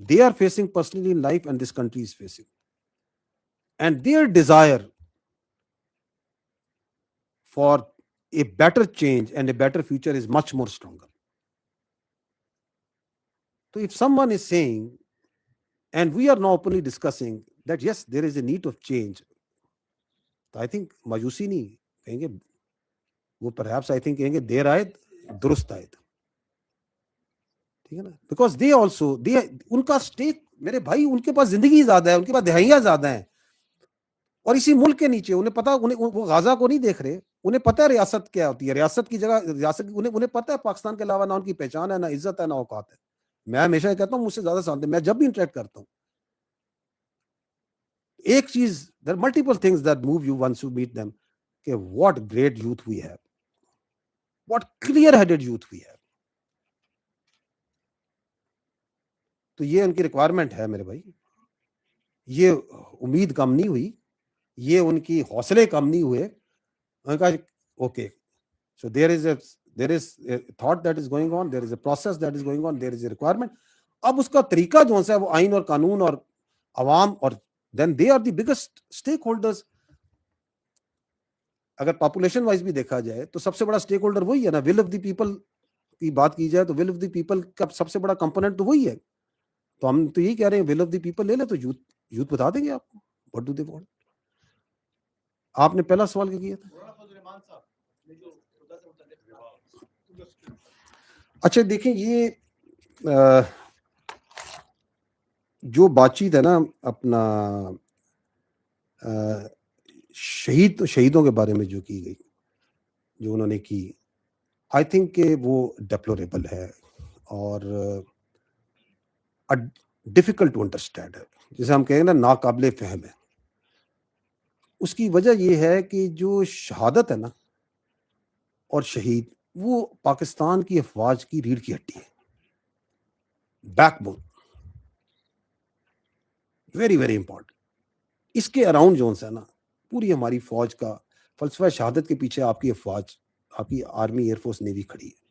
they are facing personally in life and this country is facing. And their desire for a better change and a better future is much more stronger. So if someone is saying, and we are now openly discussing that yes, there is a need of change, تو I think مایوسی نہیں کہیں گے, وہ perhaps I think کہیں گے دیر آئے درست آئے, ٹھیک ہے نا, بیکاز دے آلسو ان کا اسٹیک, میرے بھائی ان کے پاس زندگی زیادہ ہے, ان کے پاس دہائیاں زیادہ ہیں, اور اسی ملک کے نیچے انہیں پتا, وہ غازہ کو نہیں دیکھ رہے, انہیں پتہ ہے ریاست کیا ہوتی ہے, ریاست کی جگہ ریاست, انہیں پتہ ہے پاکستان کے علاوہ نہ ان کی پہچان ہے, نہ عزت ہے, نہ اوقات ہے. میں ہمیشہ کہتا ہوں مجھ سے زیادہ سانتے, میں جب بھی انٹریکٹ کرتا ہوں, ایک چیز, there are multiple things that move you once you meet them, کہ what great youth we have, what clear-headed youth we have. تو یہ ان کی ریکوائرمنٹ ہے میرے بھائی, یہ امید کم نہیں ہوئی, یہ ان کی حوصلے کم نہیں ہوئے. انہوں نے کہا okay, so there is a thought that is going on, there is a process that is going on, there is a requirement. اب اس کا طریقہ جو ہے وہ آئین اور قانون اور عوام, اور then they are the biggest stakeholders. اگر پاپولیشن وائز بھی دیکھا جائے تو سب سے بڑا اسٹیک ہولڈر وہی ہے نا. ول آف دی پیپل کی بات کی جائے تو ول آف دی پیپل کا سب سے بڑا کمپوننٹ تو وہی ہے. تو ہم تو یہی کہہ رہے ہیں ول آف دی پیپل لے لیں, تو یوتھ بتا دیں گے آپ کو what do they want. آپ نے پہلا سوال کیا کیا تھا؟ اچھا دیکھیں, یہ جو بات چیت ہے نا اپنا شہیدوں کے بارے میں جو کی گئی, جو انہوں نے کی, آئی تھنک کہ وہ ڈیپلوریبل ہے اور ڈیفیکلٹ ٹو انڈرسٹینڈ ہے, جیسے ہم کہیں نا ناقابل فہم ہے. اس کی وجہ یہ ہے کہ جو شہادت ہے نا اور شہید, وہ پاکستان کی افواج کی ریڑھ کی ہڈی ہے, backbone, very very important. اس کے اراؤنڈ جو ہے نا پوری ہماری فوج کا فلسفہ شہادت کے پیچھے آپ کی افواج, آپ کی آرمی, ایئر فورس, نیوی کھڑی ہے,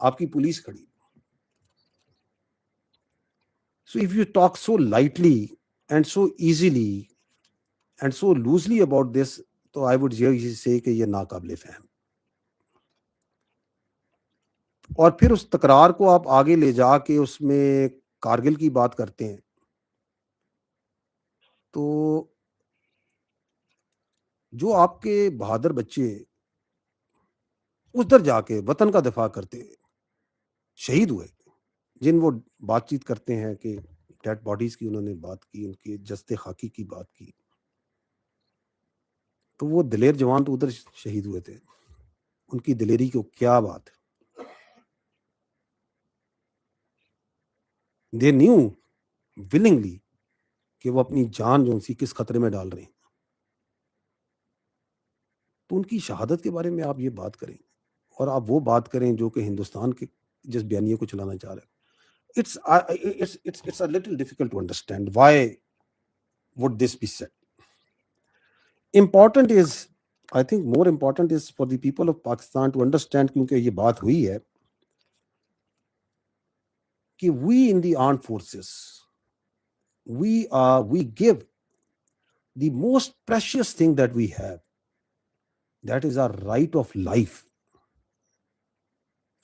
آپ کی پولیس کھڑی ہے. So if you talk so lightly and so easily and so loosely about this, تو I would say کہ یہ ناقابل فہم. اور پھر اس تکرار کو آپ آگے لے جا کے اس میں کارگل کی بات کرتے ہیں, تو جو آپ کے بہادر بچے ادھر جا کے وطن کا دفاع کرتے شہید ہوئے, جن وہ بات چیت کرتے ہیں کہ ڈیڈ باڈیز کی انہوں نے بات کی, ان کے جسد خاکی کی بات کی, تو وہ دلیر جوان تو ادھر شہید ہوئے تھے, ان کی دلیری کو کیا بات ہے. دے نیو ولنگلی کہ وہ اپنی جان جو سی کس خطرے میں ڈال رہے ہیں. تو ان کی شہادت کے بارے میں آپ یہ بات کریں, اور آپ وہ بات کریں جو کہ ہندوستان کے جس بیانیے کو چلانا چاہ رہے ہیں. It's a little difficult to understand why would this be said. Important is, I think more important is for the people of Pakistan to understand, کیونکہ یہ بات ہوئی ہے کہ we in the armed forces, we give the most precious thing that we have, that is our right of life,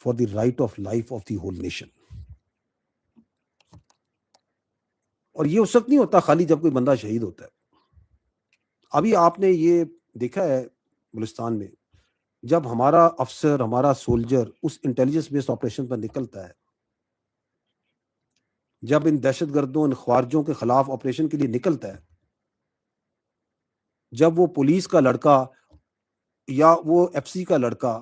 for the right of life of the whole nation. اور یہ اس وقت نہیں ہوتا خالی جب کوئی بندہ شہید ہوتا ہے. ابھی آپ نے یہ دیکھا ہے بلوچستان میں, جب ہمارا افسر, ہمارا سولجر اس انٹیلیجنس بیسڈ آپریشن پر نکلتا ہے, جب ان دہشت گردوں, ان خوارجوں کے خلاف آپریشن کے لیے نکلتا ہے, جب وہ پولیس کا لڑکا یا وہ ایف سی کا لڑکا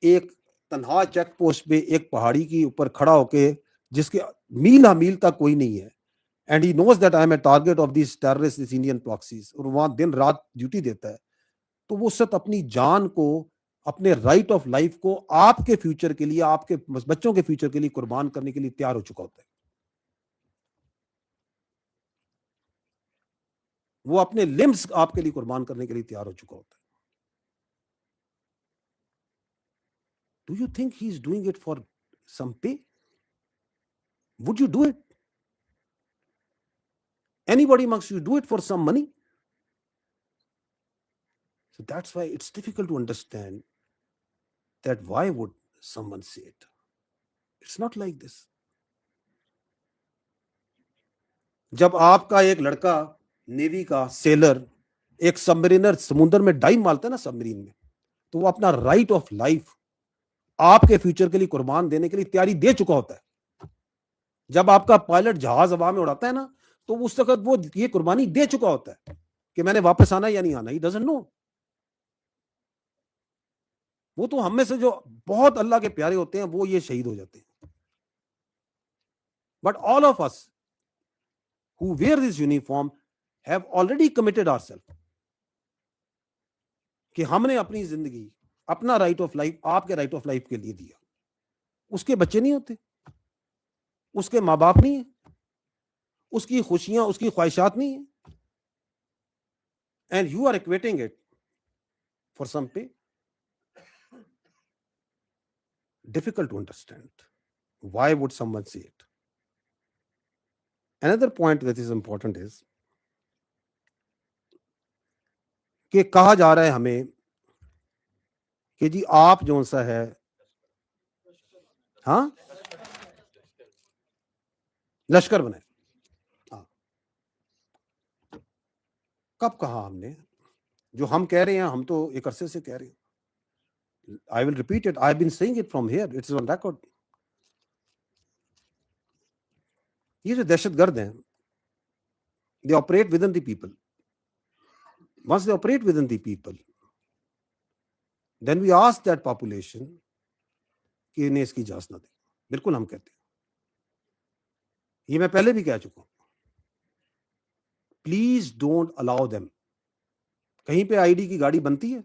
ایک تنہا چیک پوسٹ پہ ایک پہاڑی کے اوپر کھڑا ہو کے جس کے میل میل تک کوئی نہیں ہے and he knows that I am a target of these terrorist these Indian proxies اور وہاں دن رات ڈیوٹی دیتا ہے تو وہ سب اپنی جان کو اپنے رائٹ آف لائف کو آپ کے فیوچر کے لیے آپ کے بچوں کے فیوچر کے لیے قربان کرنے کے لیے تیار ہو چکا ہوتا ہے. وہ اپنے لمبس آپ کے لیے قربان کرنے کے لیے تیار ہو چکا ہوتا ہے. Do you think he's doing it for some pay? Would you do it? Anybody amongst you do it for some money? So that's why it's difficult to understand that why would someone say it? It's not like this. جب آپ کا ایک لڑکا navy کا seller ایک سبمرینر سمندر میں dive مارتا ہے نا سبمرین میں تو وہ اپنا رائٹ آف لائف آپ کے فیوچر کے لیے قربان دینے کے لیے تیاری دے چکا ہوتا ہے. جب آپ کا پائلٹ جہاز ہوا میں اڑاتا ہے نا تو اس وقت وہ یہ قربانی دے چکا ہوتا ہے کہ میں نے واپس آنا یا نہیں آنا. He doesn't know. وہ تو ہم میں سے جو بہت اللہ کے پیارے ہوتے ہیں وہ یہ شہید ہو جاتے ہیں. But all of us who wear this uniform have already committed ourselves کہ ہم نے اپنی زندگی اپنا رائٹ آف لائف آپ کے رائٹ آف لائف کے لیے دیا. اس کے بچے نہیں ہوتے, اس کے ماں باپ نہیں ہیں, اس کی خوشیاں اس کی خواہشات نہیں ہیں, and you are equating it for some pay. Difficult to understand. Why would someone say it? Another point that is important is کہ کہا جا رہا ہے ہمیں کہ جی آپ جو سا ہے ہاں لشکر بنائے. ہاں کب کہا ہم نے؟ جو ہم کہہ رہے ہیں ہم تو ایک عرصے سے کہہ رہے ہیں. I will repeat it. I've been saying it from here. It's on record. یہ جو دہشت گرد ہیں they operate within the people. Once they operate within the people, then we ask that population کہ انہیں اس کی اجازت نہ دیں. بالکل ہم کہتے ہیں, یہ میں پہلے بھی کہہ چکا ہوں. Please don't allow them. کہیں پہ آئی ڈی کی گاڑی بنتی ہے,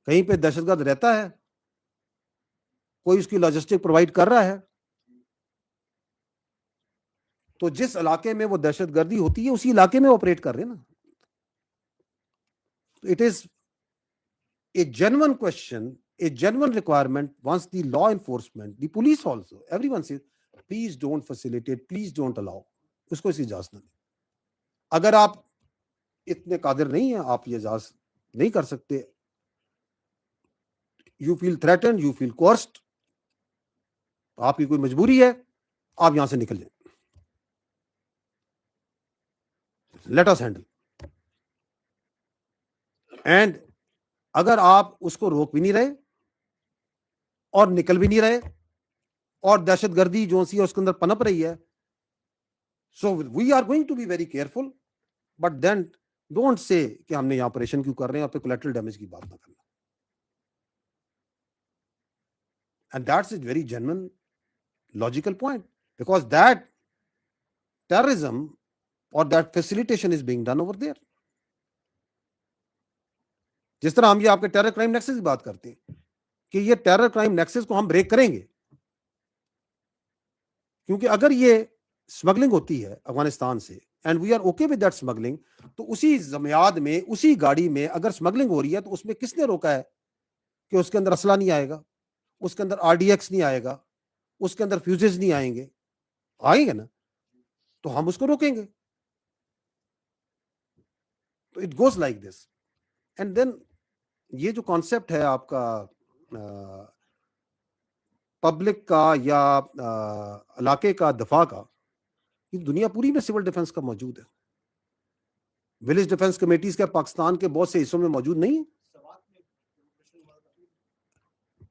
کہیں پہ دہشت گرد رہتا ہے, کوئی اس کی لاجسٹک پرووائڈ کر رہا ہے, تو جس علاقے میں وہ دہشت گردی ہوتی ہے اسی علاقے میں آپریٹ کر رہے ہیں نا. It is a genuine question, a genuine requirement once the law enforcement, the police also, everyone says, please don't facilitate, please don't allow. اس کو اس کی اجازت نہ دیں. اگر آپ اتنے قادر نہیں ہیں, آپ یہ اجازت نہیں کر سکتے, you feel threatened, you feel coerced, آپ کی کوئی مجبوری ہے, آپ یہاں سے نکل جائیں. Let us handle. اینڈ اگر آپ اس کو روک بھی نہیں رہے اور نکل بھی نہیں رہے اور دہشت گردی جو سی ہے اس کے اندر پنپ رہی ہے, so we are going to be very careful, but then don't say کہ ہم نے یہاں آپریشن کیوں کر رہے ہیں اور پھر کولیٹرل ڈیمیج کی بات نہ کرنا. And that's a very genuine logical point, because that terrorism اور that facilitation is being done over there. جس طرح ہم یہ آپ کے ٹیرر کرائم نیکسس کی بات کرتے ہیں کہ یہ ٹیرر کرائم نیکسس کو ہم بریک کریں گے, کیونکہ اگر یہ اسمگلنگ ہوتی ہے افغانستان سے and we are okay with that smuggling, تو اسی زمیاد میں اسی گاڑی میں اگر اسمگلنگ ہو رہی ہے تو اس میں کس نے روکا ہے کہ اس کے اندر اسلحہ نہیں آئے گا, اس کے اندر آر ڈی ایکس نہیں آئے گا, اس کے اندر فیوزز نہیں آئیں گے؟ آئیں گے نا, تو ہم اس کو روکیں گے. تو it goes like this. And then یہ جو کانسیپٹ ہے آپ کا پبلک کا یا علاقے کا دفاع کا, یہ دنیا پوری میں سول ڈیفنس کا موجود ہے. ولیج ڈیفنس کمیٹیز کے پاکستان کے بہت سے حصوں میں موجود نہیں ہے.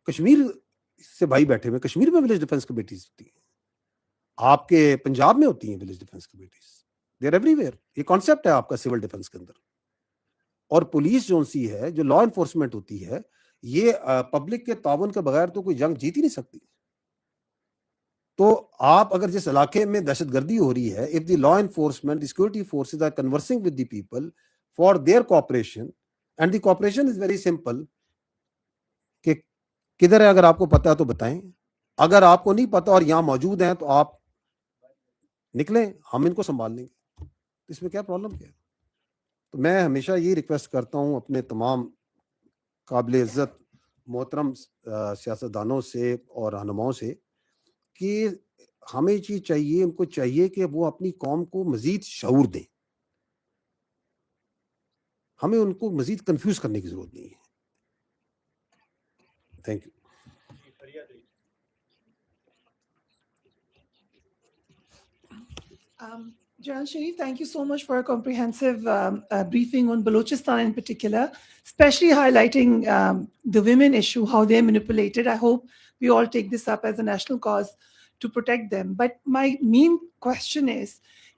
کشمیر سے بھائی بیٹھے ہوئے, کشمیر میں ولیج ڈیفنس کمیٹیز ہوتی ہیں, آپ کے پنجاب میں ہوتی ہیں village defence committees, they are everywhere. یہ کانسیپٹ ہے آپ کا سول ڈیفنس کے اندر. اور پولیس جو سی ہے, جو لا انفورسمنٹ ہوتی ہے, یہ پبلک کے تعاون کے بغیر تو کوئی جنگ جیت ہی نہیں سکتی. تو آپ اگر جس علاقے میں دہشت گردی ہو رہی ہے, if the law enforcement, the security forces are conversing with the people for their cooperation, and the cooperation is very simple, کہ کدھر ہے, اگر آپ کو پتا ہے تو بتائیں, اگر آپ کو نہیں پتا اور یہاں موجود ہیں تو آپ نکلیں, ہم ان کو سنبھال لیں گے. اس میں کیا پرابلم کیا ہے؟ تو میں ہمیشہ یہ ریکویسٹ کرتا ہوں اپنے تمام قابل عزت محترم سیاستدانوں سے اور رہنماؤں سے کہ ہمیں یہ چیز چاہیے, ان کو چاہیے کہ وہ اپنی قوم کو مزید شعور دیں. ہمیں ان کو مزید کنفیوز کرنے کی ضرورت نہیں ہے. Thank you. Jalal Sharif, thank you so much for a comprehensive briefing on Balochistan in particular, especially highlighting the women issue, how they're manipulated. I hope we all take this up as a national cause to protect them. But my main question is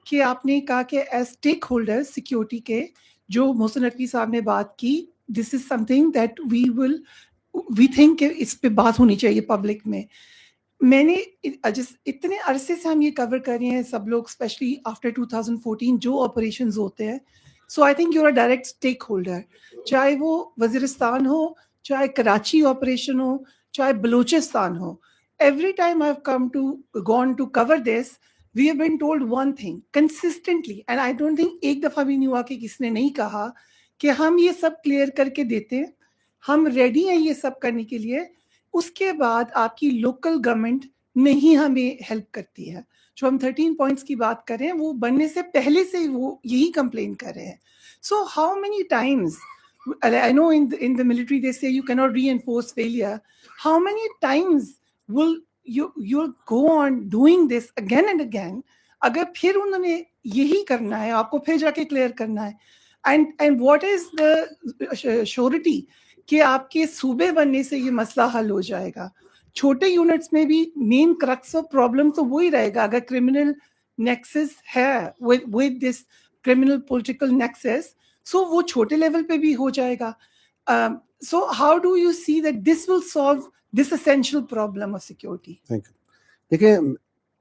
کہ آپ نے کہا کہ as stakeholders security کے جو محسن نقوی صاحب نے بات کی, this is something that we think کہ اس پہ بات ہونی چاہیے پبلک میں. میں نے اتنے عرصے سے ہم یہ کور کر رہے ہیں سب لوگ, اسپیشلی آفٹر 2014 جو آپریشنز ہوتے ہیں. So I think you are direct stakeholder, چاہے وہ وزیرستان ہو, چاہے کراچی آپریشن ہو, چاہے بلوچستان ہو. Every time I have gone to cover this, we have been told one thing consistently, and I don't think ایک دفعہ بھی نہیں ہوا کہ کسی نے نہیں کہا کہ ہم یہ سب کلیئر کر کے دیتے, ہم ریڈی ہیں یہ سب کرنے کے لیے. اس کے بعد آپ کی لوکل گورنمنٹ نہیں ہمیں ہیلپ کرتی ہے. جو ہم 13 پوائنٹس کی بات کر رہے ہیں وہ بننے سے پہلے سے وہ یہی کمپلین کر رہے ہیں. So how many Times, I know in the military they say you cannot reinforce failure. How many times will you'll go on doing this again and again? اگر پھر انہوں نے یہی کرنا ہے, آپ کو پھر جا کے کلیئر کرنا ہے. And what is the surety کہ آپ کے صوبے بننے سے یہ مسئلہ حل ہو جائے گا؟ چھوٹے یونٹس میں بھی مین کرکس آف پرابلم تو وہی رہے گا. اگر کرمنل نیکسس ہے with this criminal political nexus, so وہ چھوٹے لیول پہ بھی ہو جائے گا. So how do you see that this will solve this essential problem of security? Thank you. دیکھیں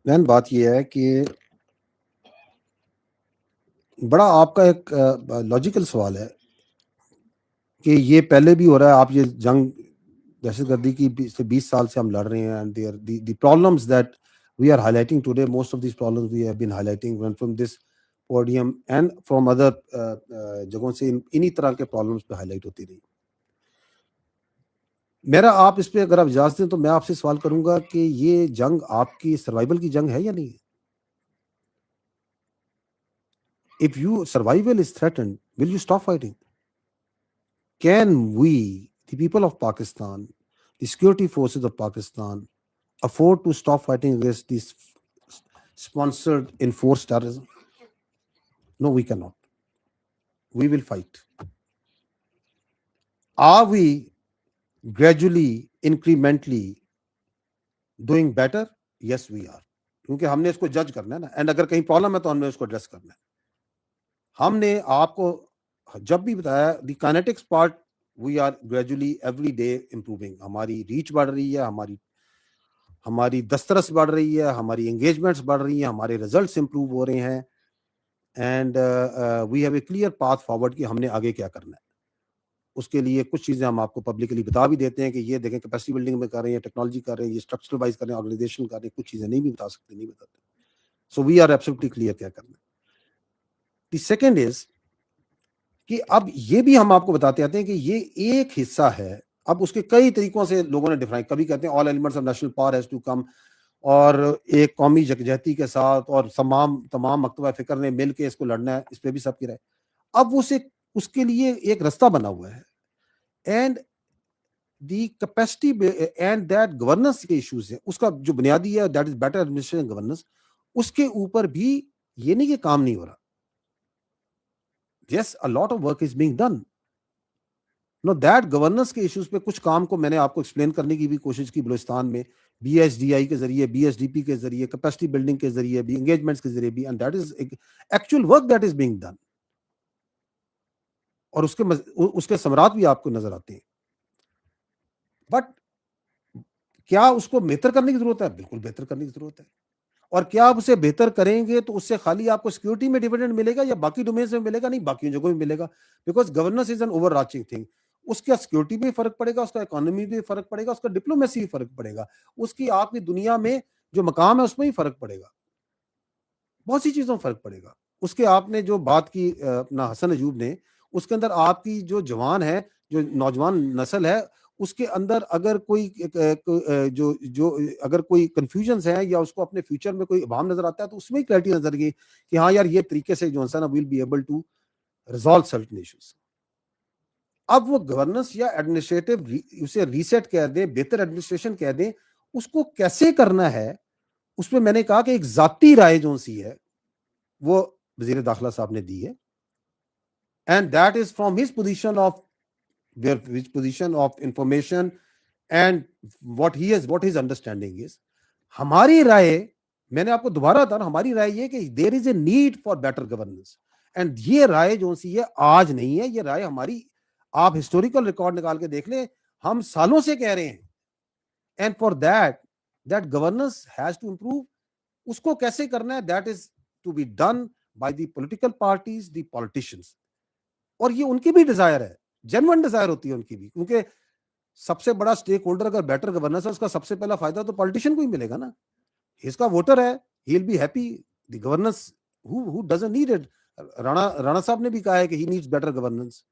مین, بات یہ ہے کہ بڑا آپ کا ایک لاجیکل سوال ہے کہ یہ پہلے بھی ہو رہا ہے. آپ یہ جنگ دہشت گردی کی 20 سال سے ہم لڑ رہے ہیں, and the problems that we are highlighting today, most of these problems we have been highlighting from this podium and from other جگہوں سے انہی طرح کے پرابلمس پہ ہائی لائٹ ہوتی رہی. میرا آپ اس پہ اگر آپ اجازت دیں تو میں آپ سے سوال کروں گا کہ یہ جنگ آپ کی سروائیول کی جنگ ہے یا نہیں ہے؟ If your survival is threatened, will you stop fighting? Can we, the people of Pakistan, the security forces of Pakistan, afford to stop fighting against this sponsored, enforced terrorism? No, we cannot. We will fight. Are we gradually, incrementally doing better? Yes, we are. کیونکہ ہم نے اس کو جج کرنا ہے نا, and اگر کہیں پرابلم ہے تو ہم نے اس کو ایڈریس کرنا ہے. ہم نے آپ کو جب بھی بتایا the kinetics part, we are gradually every day improving. ہماری ریچ بڑھ رہی ہے, ہماری دسترس بڑھ رہی ہے, ہماری انگیجمنٹس بڑھ رہی ہیں, ہمارے ریزلٹس امپروو ہو رہے ہیں, and we have a clear path forward کہ ہم نے آگے کیا کرنا ہے. اس کے لیے کچھ چیزیں ہم آپ کو پبلکلی بتا بھی دیتے ہیں کہ یہ دیکھیں کیپیسٹی بلڈنگ میں کر رہے ہیں, ٹیکنالوجی کر رہے ہیں, یہ اسٹرکچرل وائز کر رہے ہیں, آرگنائزیشن کر رہے ہیں. کچھ چیزیں نہیں بھی بتا سکتے, نہیں بتاتے. سو وی آر ایبسولوٹلی کلیئر کیا کرنا ہے. دی سیکنڈ از کہ اب یہ بھی ہم آپ کو بتاتے آتے ہیں کہ یہ ایک حصہ ہے. اب اس کے کئی طریقوں سے لوگوں نے ڈیفائن, کبھی کہتے ہیں all elements of national power has to come, اور ایک قومی یکجہتی کے ساتھ اور تمام مکتبہ فکر نے مل کے اس کو لڑنا ہے, اس پہ بھی سب کی رائے. اب اس کے لیے ایک رستہ بنا ہوا ہے, and the capacity and that governance کے ایشوز ہیں, اس کا جو بنیادی ہے that is better administration governance. اس کے اوپر بھی یہ نہیں کہ کام نہیں ہو رہا. Yes, a lot of work is being done. No, that governance کے ایشوز پہ کچھ کام کو میں نے آپ کو ایکسپلین کرنے کی بھی کوشش کی بلوچستان میں, BSDI کے ذریعے, BSDP کے ذریعے, کیپیسٹی بلڈنگ کے ذریعے بھی, انگیجمنٹس کے ذریعے بھی, and that is actual work that is being done. اور اس کے ثمرات بھی آپ کو نظر آتے ہیں. بٹ کیا اس کو بہتر کرنے کی ضرورت ہے؟ بالکل بہتر کرنے کی ضرورت ہے. اور کیا آپ اسے بہتر کریں گے تو اس سے خالی آپ کو سیکورٹی میں ڈیویڈنڈ ملے گا یا باقی ڈومینس میں ملے گا؟ نہیں, باقی جگہوں میں ملے گا. Because governance is an overarching thing. اس کا سیکورٹی میں فرق پڑے گا, اس کا اکانومی میں فرق پڑے گا, اس کا ڈپلومیسی میں فرق پڑے گا, اس کی آپ کی دنیا میں جو مقام ہے اس میں ہی فرق پڑے گا, بہت سی چیزوں میں فرق پڑے گا. اس کے آپ نے جو بات کی اپنا حسن ایوب نے, اس کے اندر آپ کی جو جوان ہے, جو نوجوان نسل ہے, اس کے اندر اگر کوئی اگر کوئی کنفیوژنز ہیں یا اس کو اپنے فیوچر میں کوئی ابہام نظر آتا ہے تو اس میں ہی کلیئرٹی نظر گئی کہ ہاں یار یہ طریقے سے جو ہے نا will be able to resolve certain issues. اب وہ گورننس یا ایڈمنسٹریٹو اسے ریسیٹ کہہ دیں, بہتر ایڈمنسٹریشن کہہ دیں, اس کو کیسے کرنا ہے اس میں میں نے کہا کہ ایک ذاتی رائے جو سی ہے وہ وزیر داخلہ صاحب نے دی ہے, and that is from his position of position of information and what his understanding is. ہماری رائے, میں نے آپ کو دوبارہ بتا رہا ہوں, ہماری رائے یہ کہ there is a need for better governance, and یہ رائے جو سی ہے آج نہیں ہے, یہ رائے ہماری, آپ ہسٹوریکل ریکارڈ نکال کے دیکھ لیں, ہم سالوں سے کہہ رہے ہیں. and for that governance has to improve. اس کو کیسے کرنا ہے, that is to be done by the political parties, the politicians. اور یہ ان کی بھی ڈیزائر ہے, جینوئن ڈیزائر ہوتی ہے ان کی بھی, کیونکہ سب سے بڑا اسٹیک ہولڈر اگر بیٹر گورننس ہے اس کا سب سے پہلا فائدہ تو پولیٹیشین کو ہی ملے گا نا. اس کا ووٹر ہے, he will be happy. The governance who doesn't need it. Rana صاحب نے بھی کہا ہے کہ ہی نیڈز بیٹر گورننس,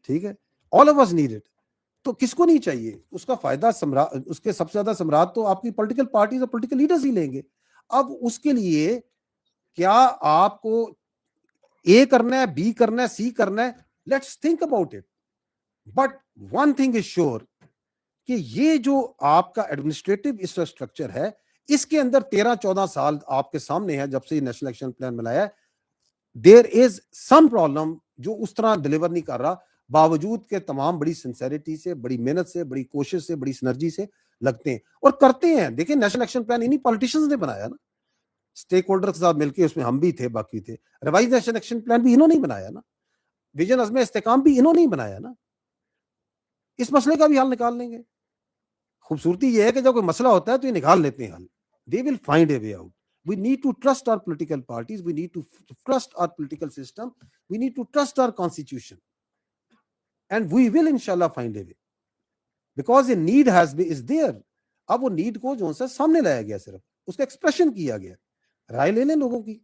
ٹھیک ہے, all of us need it. تو کس کو نہیں چاہیے, اس کا فائدہ اس کے سب سے زیادہ ثمرات تو آپ کی پولیٹیکل پارٹیز اور پولیٹیکل لیڈرز ہی لیں گے. اب اس کے لیے کیا آپ کو اے کرنا ہے, بی کرنا ہے, سی کرنا ہے, let's think about it. But one thing is sure کہ یہ جو آپ کا ایڈمنسٹریٹو انفراسٹرکچر ہے, اس کے اندر 13-14 سال آپ کے سامنے ہے جب سے یہ نیشنل ایکشن پلان بنایا ہے, دیر از سم پرابلم جو اس طرح ڈلیور نہیں کر رہا, باوجود کہ تمام بڑی سنسیریٹی سے, بڑی محنت سے, بڑی کوشش سے, بڑی سنرجی سے لگتے ہیں اور کرتے ہیں. دیکھیں نیشنل ایکشن پلان انہی پولیٹیشنز نے بنایا نا, اسٹیک ہولڈر کے ساتھ مل کے, اس میں ہم بھی تھے, باقی تھے. ریوائز نیشنل ایکشن پلان بھی انہوں نے بنایا نا, ویژن عزم استحکام بھی انہوں نے بنایا نا. اس مسئلے کا بھی حل نکال لیں گے. خوبصورتی یہ ہے کہ جب کوئی مسئلہ ہوتا ہے تو یہ نکال لیتے ہیں حل. They will find a way out. We need to trust our political parties. We need to trust our political system. We need to trust our constitution. And we will inshallah find a way. Because a need is there. اب وہ need کو جو ہے سامنے لایا گیا, صرف اس کا ایکسپریشن کیا گیا. رائے لے لیں لوگوں کی,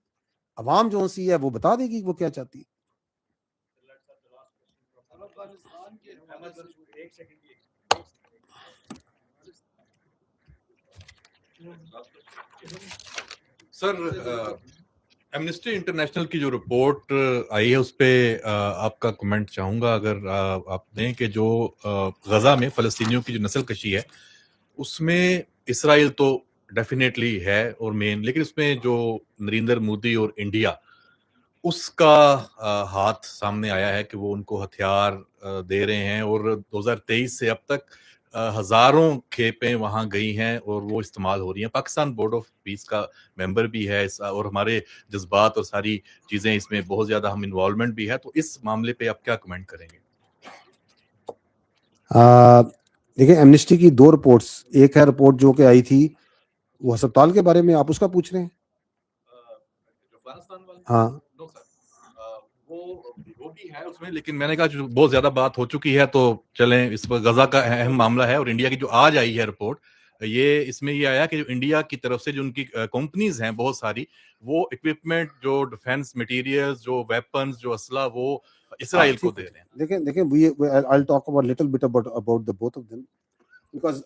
عوام جو سی ہے وہ بتا دے گی وہ کیا چاہتی ہے. سر, ایمنسٹی انٹرنیشنل کی جو رپورٹ آئی ہے اس پہ آپ کا کمنٹ چاہوں گا اگر آپ دیں, کہ جو غزہ میں فلسطینیوں کی جو نسل کشی ہے اس میں اسرائیل تو ڈیفینیٹلی ہے اور مین, لیکن اس میں جو نریندر مودی اور انڈیا اس کا ہاتھ سامنے آیا ہے کہ وہ ان کو ہتھیار دے رہے ہیں, اور 2023 سے اب تک ہزاروں کھیپیں وہاں گئی ہیں اور وہ استعمال ہو رہی ہیں. پاکستان بورڈ آف پیس کا ممبر بھی ہے, اور ہمارے جذبات اور ساری چیزیں اس میں بہت زیادہ ہم انوالومنٹ بھی ہے. تو اس معاملے پہ آپ کیا کمنٹ کریں گے؟ دیکھیں, ایمنسٹی کی 2 رپورٹس, ایک ہے رپورٹ جو کہ آئی تھی وہ ہسپتال کے بارے میں, آپ اس کا پوچھ رہے ہیں؟ ہاں وہ بھی ہے اس میں, لیکن میں نے کہا جو بہت زیادہ بات ہو چکی ہے تو چلیں, اس پر غزہ کا اہم معاملہ ہے. اور انڈیا کی جو آج آئی ہے رپورٹ, یہ اس میں یہ آیا کہ جو انڈیا کی طرف سے جو ان کی کمپنیز ہیں بہت ساری, وہ اکوپمنٹ, جو ڈیفینس مٹیریلز, جو ویپنز, جو اسلحہ, وہ اسرائیل کو دے رہے ہیں. دیکھیں I'll talk about little bit about the both of them, because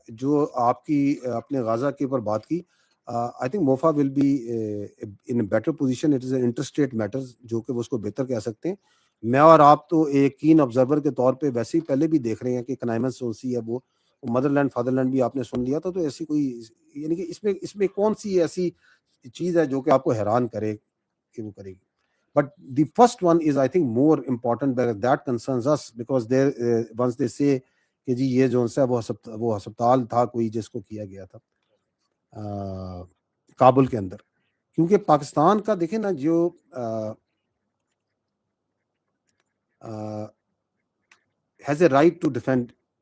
جو آپ کی اپنے غزہ کے اوپر بات کی, I think موفا will be in a better position. It is an interstate matters جو کہ وہ اس کو بہتر کہہ سکتے ہیں. میں اور آپ تو ایک کین آبزرور کے طور پہ ویسے ہی پہلے بھی دیکھ رہے ہیں کہ کنائمنس ہے وہ مدر لینڈ فادر لینڈ بھی آپ نے سن لیا تھا. تو ایسی کوئی, یعنی کہ اس میں کون سی ایسی چیز ہے جو کہ آپ کو حیران کرے کہ وہ کرے گی. But the first one is I think more important, because that concerns us, because once they say کہ جی یہ جو ہے وہ ہسپتال تھا کوئی جس کو کیا گیا تھا کابل کے اندر. کیونکہ پاکستان کا دیکھیں نا, جو has a right to defend,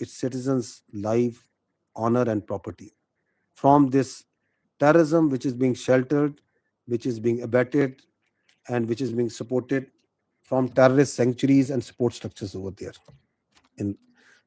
its citizens' life, honor and property from this terrorism which is being sheltered, which is being abetted and which is being supported from terrorist sanctuaries and support structures over there.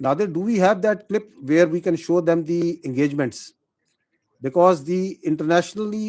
Nadir, do we have that clip where we can show them the engagements? Because the internationally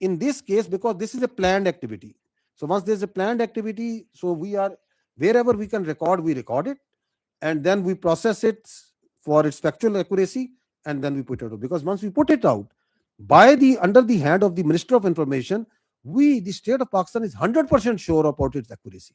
in this case, because this is a planned activity, so once there's a planned activity, so we are wherever we can record, we record it, and then we process it for its factual accuracy, and then we put it out. Because once we put it out by the under the hand of the Minister of Information, we, the state of Pakistan, is 100% sure about its accuracy.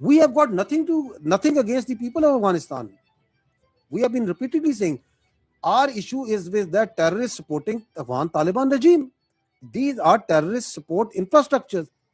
We have got nothing against the people of Afghanistan. We have been repeatedly saying our issue is with that terrorist supporting Afghan Taliban regime. These are terrorist support infrastructures.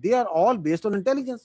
They are all based on intelligence.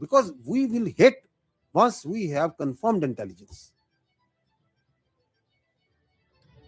because we will hit once we have confirmed intelligence.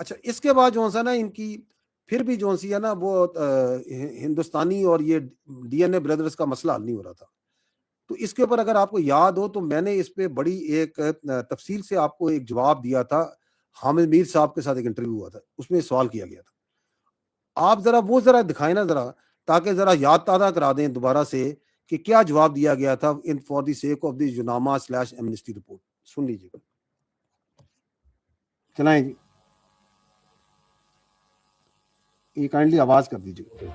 اچھا اس کے بعد جو سا نا ان کی پھر بھی جو سی ہے نا وہ ہندوستانی اور یہ ڈی این اے بردرز کا مسئلہ حل نہیں ہو رہا تھا. تو اس کے اوپر اگر آپ کو یاد ہو تو میں نے اس پہ بڑی ایک تفصیل سے آپ کو ایک جواب دیا تھا. حامد میر صاحب کے ساتھ ایک انٹرویو ہوا تھا, اس میں سوال کیا گیا تھا. آپ ذرا وہ ذرا دکھائیں نا ذرا, تاکہ ذرا یاد تازہ کرا دیں دوبارہ سے کہ کیا جواب دیا گیا تھا ان for the sake of the UNAMA Amnesty report. سن لیجیے گا, چلائیں جی, یہ کائنڈلی آواز کر دیجیے.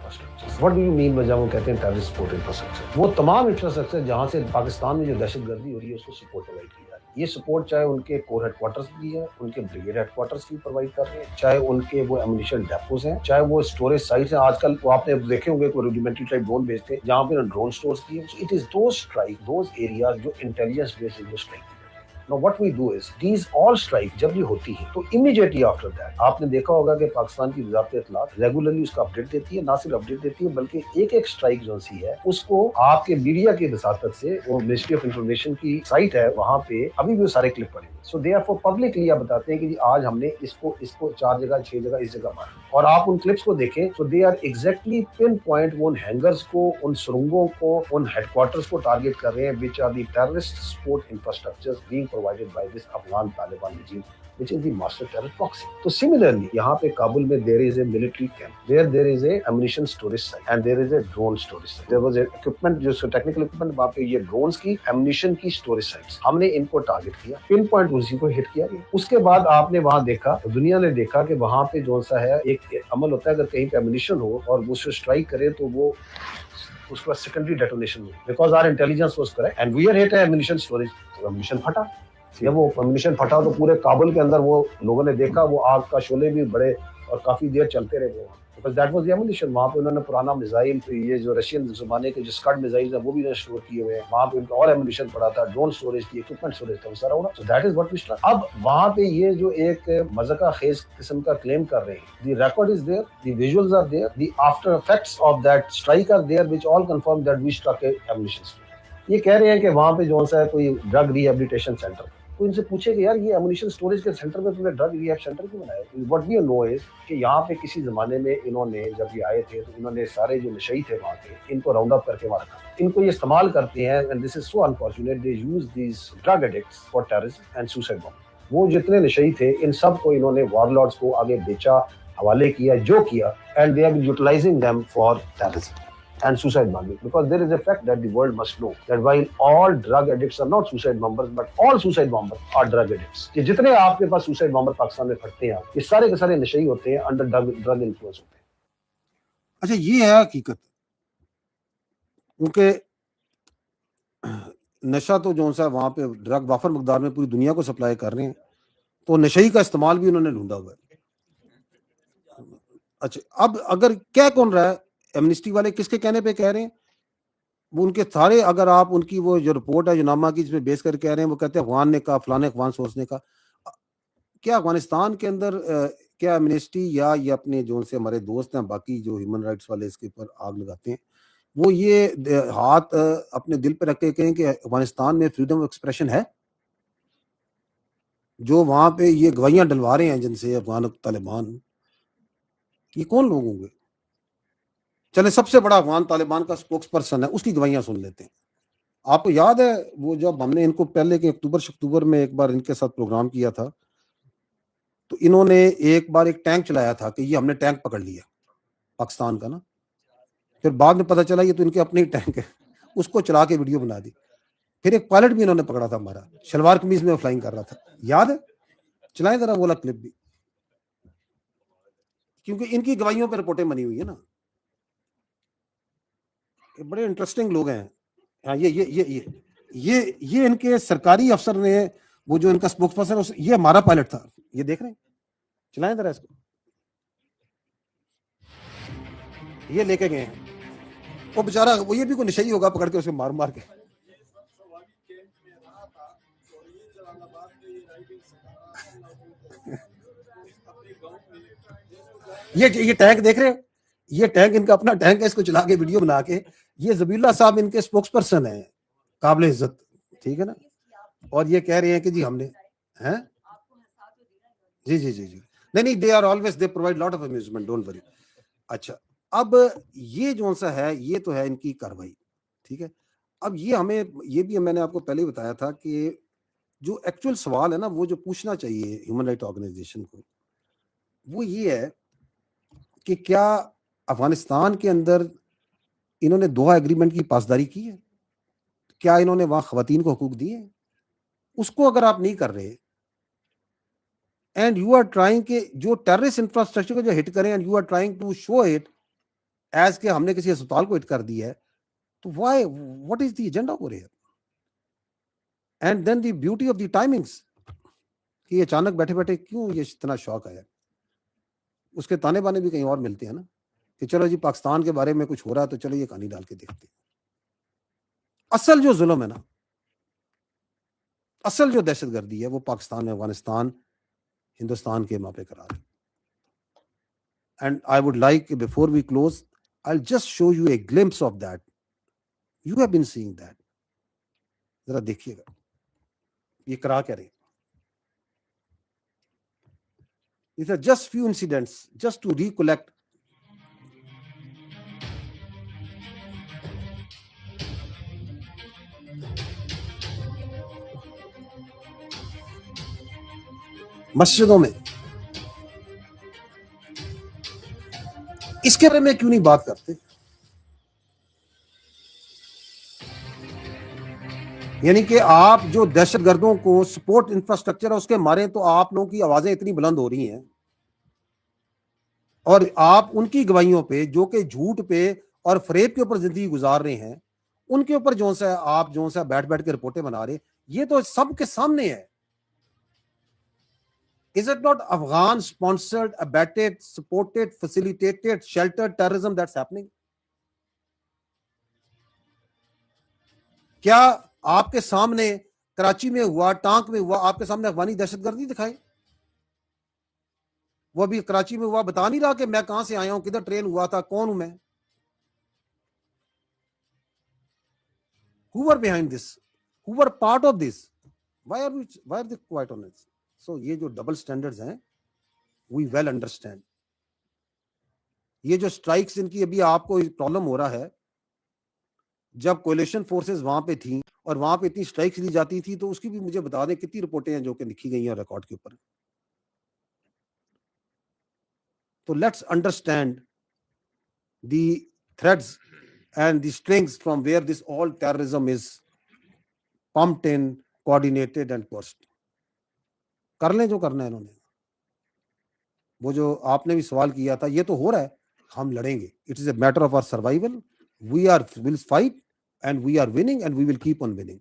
What do you mean by جب وہ کہتے ہیں ٹیررسٹ سپورٹ انفراسٹرکچر؟ وہ تمام انفراسٹرکچر جہاں سے پاکستان میں جو دہشت گردی ہو رہی ہے اس کو سپورٹ پرووائڈ کی جا رہی ہے. یہ سپورٹ چاہے ان کے کور ہیڈ کوارٹرز کی ہے, ان کے بریگیڈ ہیڈ کوارٹرز کی پرووائڈ کر رہے ہیں, چاہے ان کے وہ ایمونیشن ڈیپوز ہیں, چاہے وہ اسٹوریج سائٹس ہیں. آج کل وہ آپ نے دیکھے ہوں گے کوئی روڈیمنٹری ٹائپ ڈرون بھیجتے ہیں جہاں پہ ڈرون اسٹورز کی ہے. It is those strike, those areas جو انٹیلیجنس بیس جو strike. Now what we do is these all strike جب یہ ہوتی ہے تو immediately after that آپ نے دیکھا ہوگا کہ پاکستان کی وزارت اطلاعات ریگولرلی اس کا اپڈیٹ دیتی ہے. نہ صرف اپڈیٹ دیتی ہے بلکہ ایک ایک اسٹرائک جو سی ہے اس کو آپ کے میڈیا کی وساطت سے, وہ منسٹری آف انفارمیشن کی سائٹ ہے وہاں پہ ابھی بھی وہ سارے کلپ پڑے ہوئے. سو دے آر فور پبلکلی آپ بتاتے ہیں کہ جی آج ہم نے اس کو 4 جگہ 6 جگہ اس جگہ مارا. اور آپ ان کلپس کو دیکھیں تو they are exactly pinpoint وہ ان ہینگرز کو, ان سرنگوں کو, ان ہیڈ کوارٹرز کو ٹارگیٹ کر رہے ہیں which are the terrorist support infrastructures being provided by this Afghan Taliban regime which is the master terror proxy. So similarly یہاں پہ کابل میں there is a military camp where there is a ammunition storage site and there is a drone storage site. There was a equipment جو technical equipment وہاں پہ یہ drones کی ammunition کی storage sites ہم نے ان کو ٹارگیٹ کیا, پن پوائنٹ اسی کو ہٹ کیا گیا. اس کے بعد آپ نے وہاں دیکھا, دنیا نے دیکھا کہ وہاں پہ جو سا ہے ایک عمل ہوتا ہے اگر کہیں پہ ammunition ہو اور وہ سے اسٹرائک کرے تو وہ اس کے بعد سیکنڈری ڈیٹونیشن ہوئی because our intelligence was correct and we are hit ammunition storage. ammunition پھٹا. جب وہ ایمونیشن پھٹا تو پورے کابل کے اندر وہ لوگوں نے دیکھا وہ آگ کا شعلے بھی بڑے اور کافی دیر چلتے رہے. Because that was the ammunition. وہاں پہ انہوں نے پرانا میزائل, یہ جو رشین زمانے کے جو اسکڈ میزائل ہیں وہ بھی اسٹور کیے ہوئے ہیں. وہاں پہ ان کا اور ایمونیشن پڑا تھا, ڈرون اسٹوریج کی, اکوپمنٹ اسٹوریج تھا, وہ سارا ہونا. So that is what we start. اب وہاں پہ یہ جو ایک مذاقہ خیز قسم کا کلیم کر رہے ہیں, the record is there, the visuals are there, the after effects of that strike are there which all confirm that we struck a ammunition store. یہ کہہ رہے ہیں کہ وہاں پہ جو ہے کوئی ڈرگ ریہیبلیٹیشن سینٹر. تو ان سے پوچھے کہ یار یہ ایمونیشن اسٹوریج کے سینٹر میں تم نے ڈرگ ریہیب سینٹر کیوں بنایا؟ واٹ وی نو از کہ یہاں پہ کسی زمانے میں انہوں نے جب یہ آئے تھے تو انہوں نے سارے جو نشئی تھے وہاں کے ان کو راؤنڈ اپ کر کے وہاں رکھا. ان کو یہ استعمال کرتے ہیں and this is so unfortunate, they use these drug addicts for terrorism and suicide bomb. وہ جتنے نشئی تھے ان سب کو انہوں نے وار لارڈز کو آگے بیچا, حوالے کیا, جو کیا, and they are utilising them for terrorism and suicide bombing, because there is a fact that the world must know that while all drug addicts are not suicide bombers but all suicide bombers are drug addicts. کہ جتنے آپ کے پاس suicide bomber Pakistan میں پھٹتے ہیں یہ سارے کے سارے نشئی ہوتے ہیں, under drug influence ہوتے ہیں. اچھا یہ ہے حقیقت, کیونکہ نشہ تو جو سا وہاں پہ ڈرگ وافر مقدار میں پوری دنیا کو سپلائی کر رہے ہیں, تو نشئی کا استعمال بھی انہوں نے ڈھونڈا ہوا ہے. اچھا اب اگر کیا کون رہا ہے, ایمنسٹی والے کس کے کہنے پہ کہہ رہے ہیں, وہ ان کے سارے اگر آپ ان کی وہ جو رپورٹ ہے یوناما کی جس پہ بیس کر کہہ رہے ہیں, وہ کہتے ہیں افغان نے کہا, فلاں افغان سورس نے کہا. کیا افغانستان کے اندر کیا ایمنسٹی یا یہ اپنے جو سے ہمارے دوست ہیں باقی جو ہیومن رائٹس والے اس کے اوپر آگ لگاتے ہیں, وہ یہ ہاتھ اپنے دل پہ رکھ کے کہیں کہ افغانستان میں فریڈم آف ایکسپریشن ہے؟ جو وہاں پہ یہ گواہیاں ڈلوا رہے ہیں جن سے افغان طالبان, یہ کون لوگ ہوں گے؟ چلے سب سے بڑا افغان طالبان کا اسپوکس پرسن ہے, اس کی گواہیاں سن لیتے ہیں. آپ کو یاد ہے وہ جب ہم نے ان کو پہلے کے اکتوبر میں ایک بار ان کے ساتھ پروگرام کیا تھا, تو انہوں نے ایک بار ایک ٹینک چلایا تھا کہ یہ ہم نے ٹینک پکڑ لیا پاکستان کا نا, پھر بعد میں پتہ چلا یہ تو ان کے اپنے ہی ٹینک ہے, اس کو چلا کے ویڈیو بنا دی. پھر ایک پائلٹ بھی انہوں نے پکڑا تھا ہمارا, شلوار قمیض میں فلائنگ کر رہا تھا, یاد ہے؟ چلائیں ذرا وہ والا کلپ بھی, کیونکہ ان کی گواہیوں پہ رپورٹیں بنی ہوئی ہیں نا. بڑے انٹرسٹنگ لوگ ہیں. ہاں یہ ان کے سرکاری افسر نے, وہ جو ان کا اسپوکس پرسن, یہ ہمارا پائلٹ تھا, یہ دیکھ رہے ہیں, چلائیں ذرا اس کو, یہ لے کے گئے ہیں. وہ بیچارہ وہ یہ بھی کوئی نشئی ہوگا, پکڑ کے اسے مار مار کے. یہ ٹینک دیکھ رہے ہیں, یہ ٹینک ان کا اپنا ٹینک ہے, اس کو چلا کے ویڈیو بنا کے. یہ زبی اللہ صاحب ان کے اسپوکس پرسن ہیں, قابل عزت, ٹھیک ہے نا, اور یہ کہہ رہے ہیں کہ جی ہم نے ہیں, جی. نہیں they are always, they provide lot of amusement, don't worry. اچھا اب یہ جو سا ہے یہ تو ہے ان کی کاروائی, ٹھیک ہے. اب یہ ہمیں یہ بھی میں نے آپ کو پہلے ہی بتایا تھا کہ جو ایکچوئل سوال ہے نا وہ جو پوچھنا چاہیے ہیومن رائٹ آرگنائزیشن کو, وہ یہ ہے کہ کیا افغانستان کے اندر انہوں نے دوحہ ایگریمنٹ کی پاسداری کی ہے؟ کیا انہوں نے وہاں خواتین کو حقوق دیے ہیں؟ اس کو اگر آپ نہیں کر رہے اینڈ یو آر ٹرائنگ کہ جو ٹیررسٹ انفراسٹرکچر کو جو ہٹ کریں and you are trying to show it as کہ ہم نے کسی اسپتال کو ہٹ کر دی ہے, تو why what is the agenda over here? And then the beauty of the timings کہ یہ اچانک بیٹھے بیٹھے کیوں یہ اتنا شوق آیا. اس کے تانے بانے بھی کہیں اور ملتے ہیں نا کہ چلو جی پاکستان کے بارے میں کچھ ہو رہا ہے تو چلو یہ کہانی ڈال کے دیکھتے ہیں. اصل جو ظلم ہے نا, اصل جو دہشت گردی ہے وہ پاکستان میں افغانستان ہندوستان کے ماں پہ قرار ہے. And I would like before we close I'll just show you a glimpse of that. You have been seeing that. ذرا دیکھیے گا یہ کرا کیا رہے. These are just few incidents just to recollect. مسجدوں میں اس کے بارے میں کیوں نہیں بات کرتے؟ یعنی کہ آپ جو دہشت گردوں کو سپورٹ انفراسٹرکچر ہے اس کے مارے تو آپ لوگوں کی آوازیں اتنی بلند ہو رہی ہیں اور آپ ان کی گواہیوں پہ جو کہ جھوٹ پہ اور فریب کے اوپر زندگی گزار رہے ہیں ان کے اوپر جو سا آپ جو سا بیٹھ بیٹھ کے رپورٹیں بنا رہے, یہ تو سب کے سامنے ہے. Is it not Afghan sponsored, abetted, supported, facilitated, sheltered terrorism that's happening? کیا آپ کے سامنے کراچی میں ہوا, ٹانک میں ہوا, آپ کے سامنے افغانی دہشت گردی دکھائی؟ وہ بھی کراچی میں ہوا, بتا نہیں رہا کہ میں کہاں سے آیا ہوں, کدھر ٹرین ہوا تھا, کون ہوں میں. Who were behind this? Who were part of this? Why are they quiet on it? So یہ جو ڈبل سٹینڈرڈز ہیں we well understand. یہ جو اسٹرائکس ان کی ابھی آپ کو پرابلم ہو رہا ہے, جب کولیشن فورسز وہاں پہ تھیں اور وہاں پہ اتنی اسٹرائکس لی جاتی تھی تو اس کی بھی مجھے بتا دیں کتنی رپورٹیں ہیں جو کہ لکھی گئی ہیں ریکارڈ کے اوپر. تو let's understand the threads and the strings from where this all terrorism is pumped in, coordinated and pursued. کر لیں جو کرنا ہے انہوں نے. وہ جو آپ نے بھی سوال کیا تھا یہ تو ہو رہا ہے, ہم لڑیں گے. It is a matter of our survival. We will fight and we are winning and we will keep on winning.